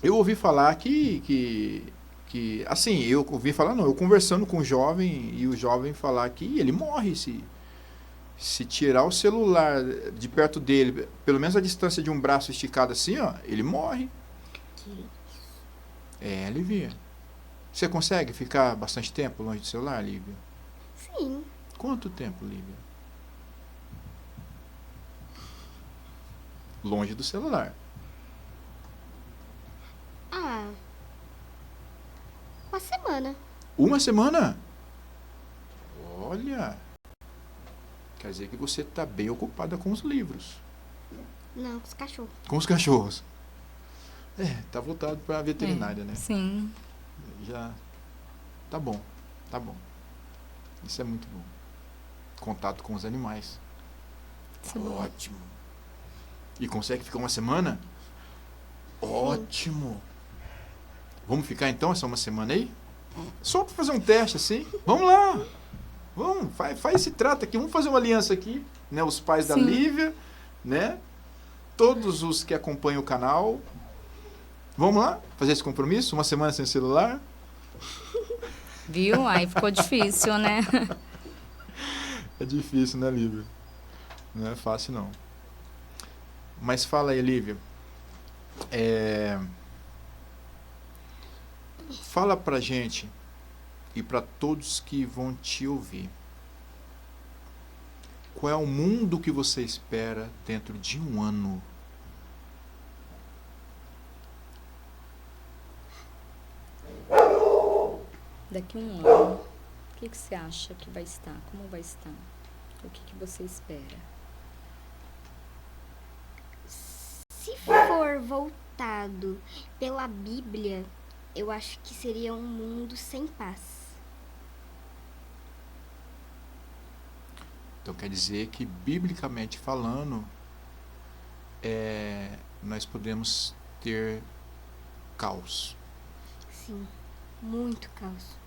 Eu ouvi falar que assim, eu ouvi falar não, eu conversando com o jovem e o jovem falar que ele morre Se tirar o celular de perto dele, pelo menos a distância de um braço esticado assim, ó, ele morre. É, Lívia. Você consegue ficar bastante tempo longe do celular, Lívia? Sim. Quanto tempo, Lívia? Longe do celular. Ah, uma semana. Uma semana? Olha. Quer dizer que você está bem ocupada com os livros. Não, com os cachorros. Com os cachorros. É, tá voltado para a veterinária, né? Sim. Já. Tá bom, tá bom. Isso é muito bom. Contato com os animais. Isso é bom. Ótimo. E consegue ficar uma semana? Ótimo. Vamos ficar então essa uma semana aí? Só para fazer um teste assim. Vamos lá. Vamos, faz esse trato aqui. Vamos fazer uma aliança aqui, né? Os pais da Sim. Lívia, né? Todos os que acompanham o canal. Vamos lá? Fazer esse compromisso? Uma semana sem celular? Viu? Aí ficou difícil, né? É difícil, né, Lívia? Não é fácil, não. Mas fala aí, Lívia. Fala pra gente e pra todos que vão te ouvir. Qual é o mundo que você espera dentro de um ano? Daqui a um ano, o que você acha que vai estar? Como vai estar? O que você espera? Se for voltado pela Bíblia, eu acho que seria um mundo sem paz. Então quer dizer que, biblicamente falando, nós podemos ter caos. Sim, muito caos.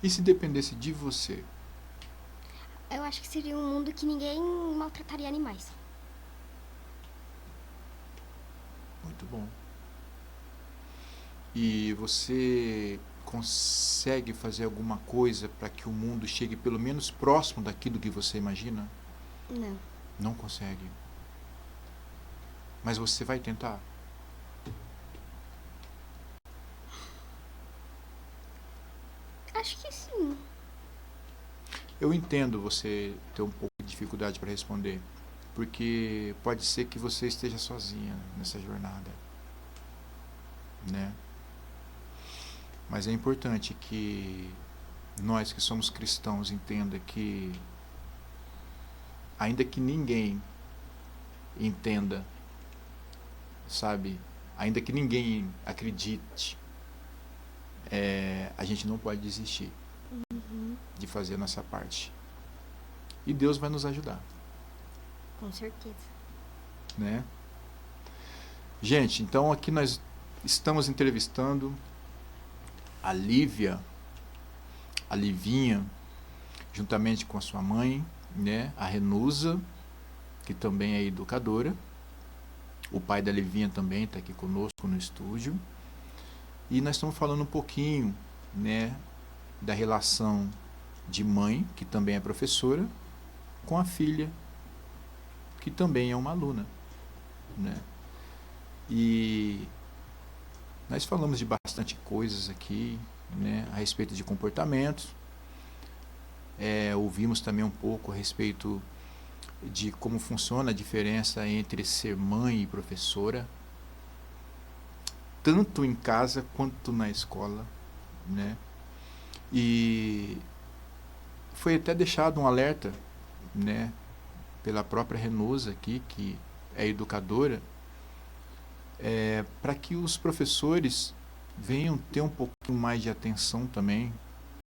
E se dependesse de você? Eu acho que seria um mundo que ninguém maltrataria animais. Muito bom. E você consegue fazer alguma coisa para que o mundo chegue pelo menos próximo daquilo que você imagina? Não. Não consegue. Mas você vai tentar? Acho que sim. Eu entendo você ter um pouco de dificuldade para responder, porque pode ser que você esteja sozinha nessa jornada, né? Mas é importante que nós que somos cristãos entenda que, ainda que ninguém entenda, sabe? Ainda que ninguém acredite, a gente não pode desistir de fazer a nossa parte. E Deus vai nos ajudar, Com certeza. né? Gente, então aqui nós estamos entrevistando a Lívia, a Livinha, juntamente com a sua mãe, né? A Renusa, que também é educadora. O pai da Livinha também está aqui conosco no estúdio. E nós estamos falando um pouquinho, né, da relação de mãe, que também é professora, com a filha, que também é uma aluna, né? E nós falamos de bastante coisas aqui, né, a respeito de comportamentos. Ouvimos também um pouco a respeito de como funciona a diferença entre ser mãe e professora, tanto em casa quanto na escola, né? E foi até deixado um alerta, né, pela própria Renusa aqui, que é educadora, para que os professores venham ter um pouquinho mais de atenção também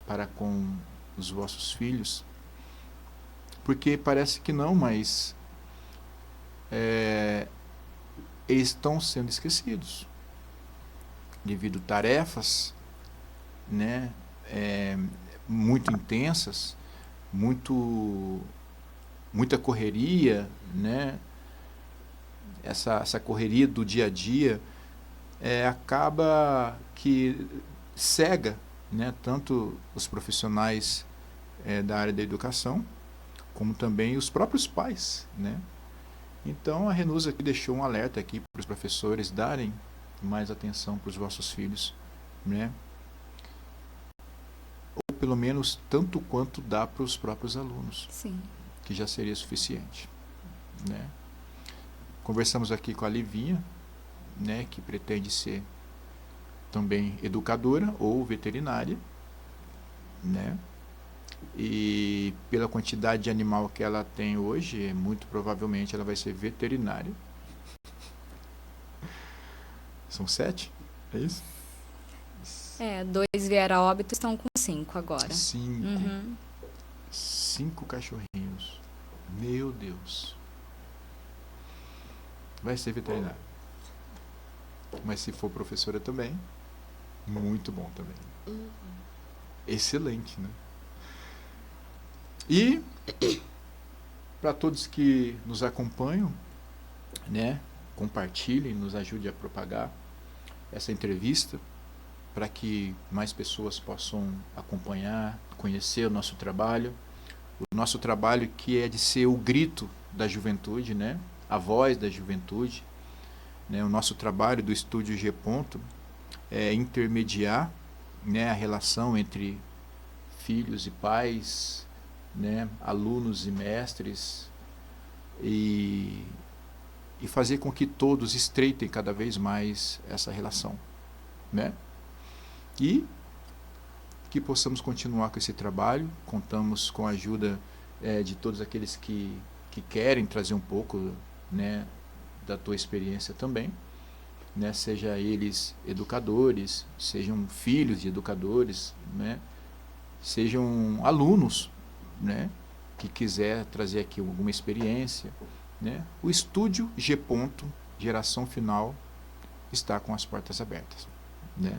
para com os vossos filhos, porque parece que não, mas eles estão sendo esquecidos devido a tarefas, né, muito intensas, muita correria, né? Essa correria do dia a dia acaba que cega, né, tanto os profissionais da área da educação, como também os próprios pais, né? Então a Renusa aqui deixou um alerta aqui para os professores darem mais atenção para os vossos filhos, né? Ou pelo menos tanto quanto dá para os próprios alunos. Sim. Que já seria suficiente, né? Conversamos aqui com a Livinha, né, que pretende ser também educadora ou veterinária, né? E pela quantidade de animal que ela tem hoje, muito provavelmente ela vai ser veterinária. São 7? É isso? 2 vieram a óbito, estão com 5 agora. 5. Uhum. 5 cachorrinhos. Meu Deus. Vai ser veterinária. Mas se for professora também, muito bom também. Excelente, né? E para todos que nos acompanham, né, compartilhem, nos ajude a propagar essa entrevista para que mais pessoas possam acompanhar, conhecer o nosso trabalho que é de ser o grito da juventude, né, a voz da juventude, né, o nosso trabalho do Estúdio G. É intermediar, né, a relação entre filhos e pais, né, alunos e mestres, e fazer com que todos estreitem cada vez mais essa relação, né? E que possamos continuar com esse trabalho. Contamos com a ajuda de todos aqueles que querem trazer um pouco, né, da tua experiência também, né? Seja eles educadores, sejam filhos de educadores, né? Sejam alunos, né, que quiser trazer aqui alguma experiência, né? O Estúdio G. Geração Final está com as portas abertas, né?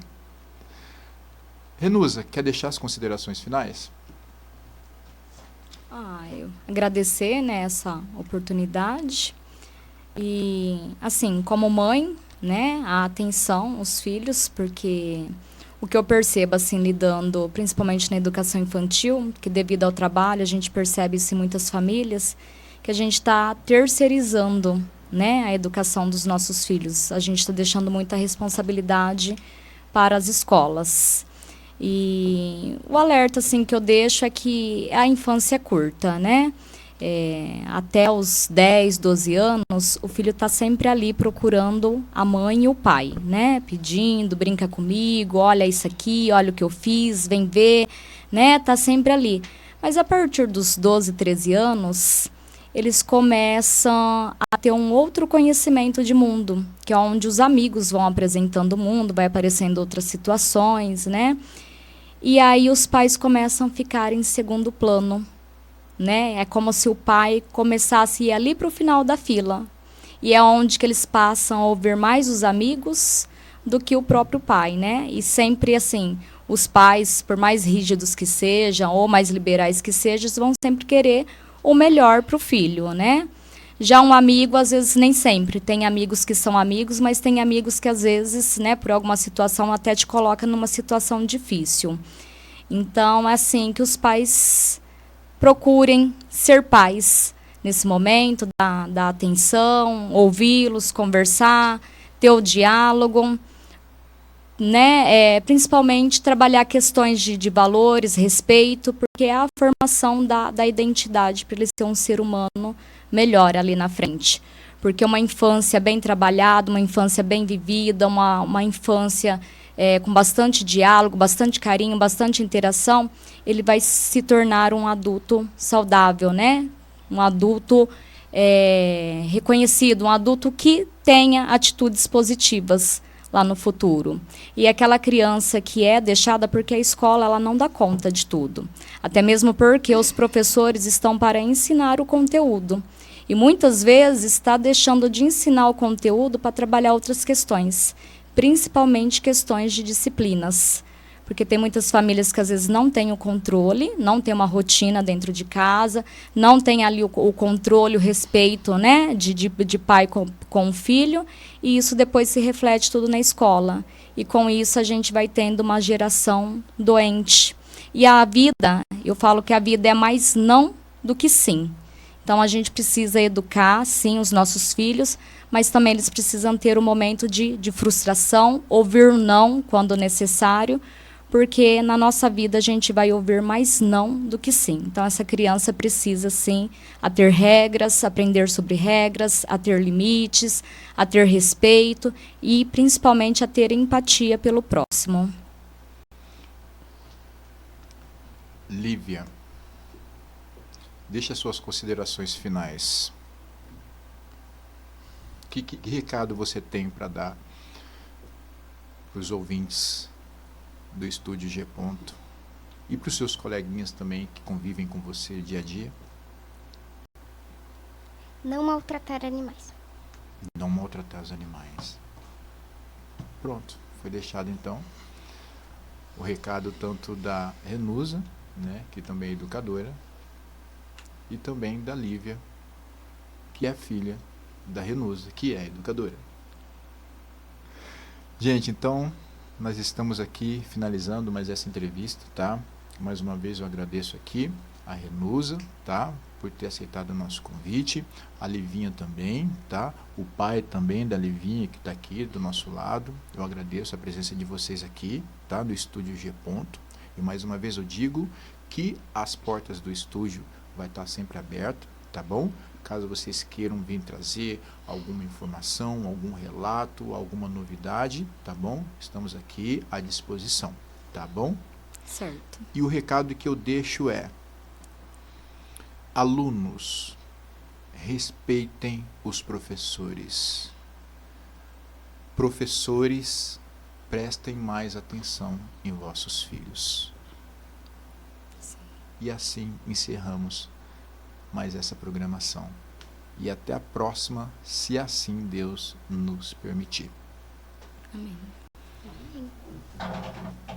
Renusa, quer deixar as considerações finais? Eu agradecer, né, essa oportunidade e, assim, como mãe, né, a atenção aos filhos, porque o que eu percebo, assim, lidando principalmente na educação infantil, que devido ao trabalho a gente percebe isso em muitas famílias, que a gente está terceirizando, né, a educação dos nossos filhos. A gente está deixando muita responsabilidade para as escolas. E o alerta, assim, que eu deixo é que a infância é curta, né? Até os 10, 12 anos, o filho está sempre ali procurando a mãe e o pai, né? Pedindo, brinca comigo, olha isso aqui, olha o que eu fiz, vem ver, né? Tá sempre ali. Mas a partir dos 12, 13 anos, eles começam a ter um outro conhecimento de mundo, que é onde os amigos vão apresentando o mundo, vai aparecendo outras situações, né? E aí os pais começam a ficar em segundo plano, né? É como se o pai começasse a ir ali para o final da fila. E é onde que eles passam a ouvir mais os amigos do que o próprio pai, né? E sempre assim, os pais, por mais rígidos que sejam ou mais liberais que sejam, vão sempre querer o melhor para o filho, né? Já um amigo, às vezes, nem sempre. Tem amigos que são amigos, mas tem amigos que, às vezes, né, por alguma situação, até te coloca numa situação difícil. Então, é assim, que os pais procurem ser pais nesse momento, dar atenção, ouvi-los, conversar, ter o diálogo, né? Principalmente trabalhar questões de valores, respeito, porque é a formação da identidade para ele ser um ser humano melhor ali na frente. Porque uma infância bem trabalhada, uma infância bem vivida, uma infância com bastante diálogo, bastante carinho, bastante interação, ele vai se tornar um adulto saudável, né? Um adulto reconhecido, um adulto que tenha atitudes positivas lá no futuro. E aquela criança que é deixada, porque a escola ela não dá conta de tudo. Até mesmo porque os professores estão para ensinar o conteúdo. E muitas vezes está deixando de ensinar o conteúdo para trabalhar outras questões, principalmente questões de disciplinas. Porque tem muitas famílias que às vezes não têm o controle, não tem uma rotina dentro de casa, não tem ali o controle, o respeito, né, de pai com o filho, e isso depois se reflete tudo na escola. E com isso a gente vai tendo uma geração doente. E a vida, eu falo que a vida é mais não do que sim. Então, a gente precisa educar, sim, os nossos filhos, mas também eles precisam ter um momento de frustração, ouvir não quando necessário, porque na nossa vida a gente vai ouvir mais não do que sim. Então, essa criança precisa, sim, a ter regras, aprender sobre regras, a ter limites, a ter respeito e, principalmente, a ter empatia pelo próximo. Lívia, deixa suas considerações finais. Que recado você tem para dar para os ouvintes do Estúdio G. E para os seus coleguinhas também que convivem com você dia a dia? Não maltratar animais. Não maltratar os animais. Pronto, foi deixado então o recado tanto da Renusa, né, que também é educadora, e também da Lívia, que é filha da Renusa, que é educadora. Gente, então nós estamos aqui finalizando mais essa entrevista, tá? Mais uma vez eu agradeço aqui a Renusa, tá? Por ter aceitado o nosso convite, a Livinha também, tá? O pai também da Livinha que está aqui do nosso lado. Eu agradeço a presença de vocês aqui, tá? Do Estúdio G. E mais uma vez eu digo que as portas do estúdio vai estar sempre abertas, tá bom? Caso vocês queiram vir trazer alguma informação, algum relato, alguma novidade, tá bom? Estamos aqui à disposição, tá bom? Certo. E o recado que eu deixo é: alunos, respeitem os professores. Professores, prestem mais atenção em vossos filhos. E assim encerramos mais essa programação. E até a próxima, se assim Deus nos permitir. Amém. Amém.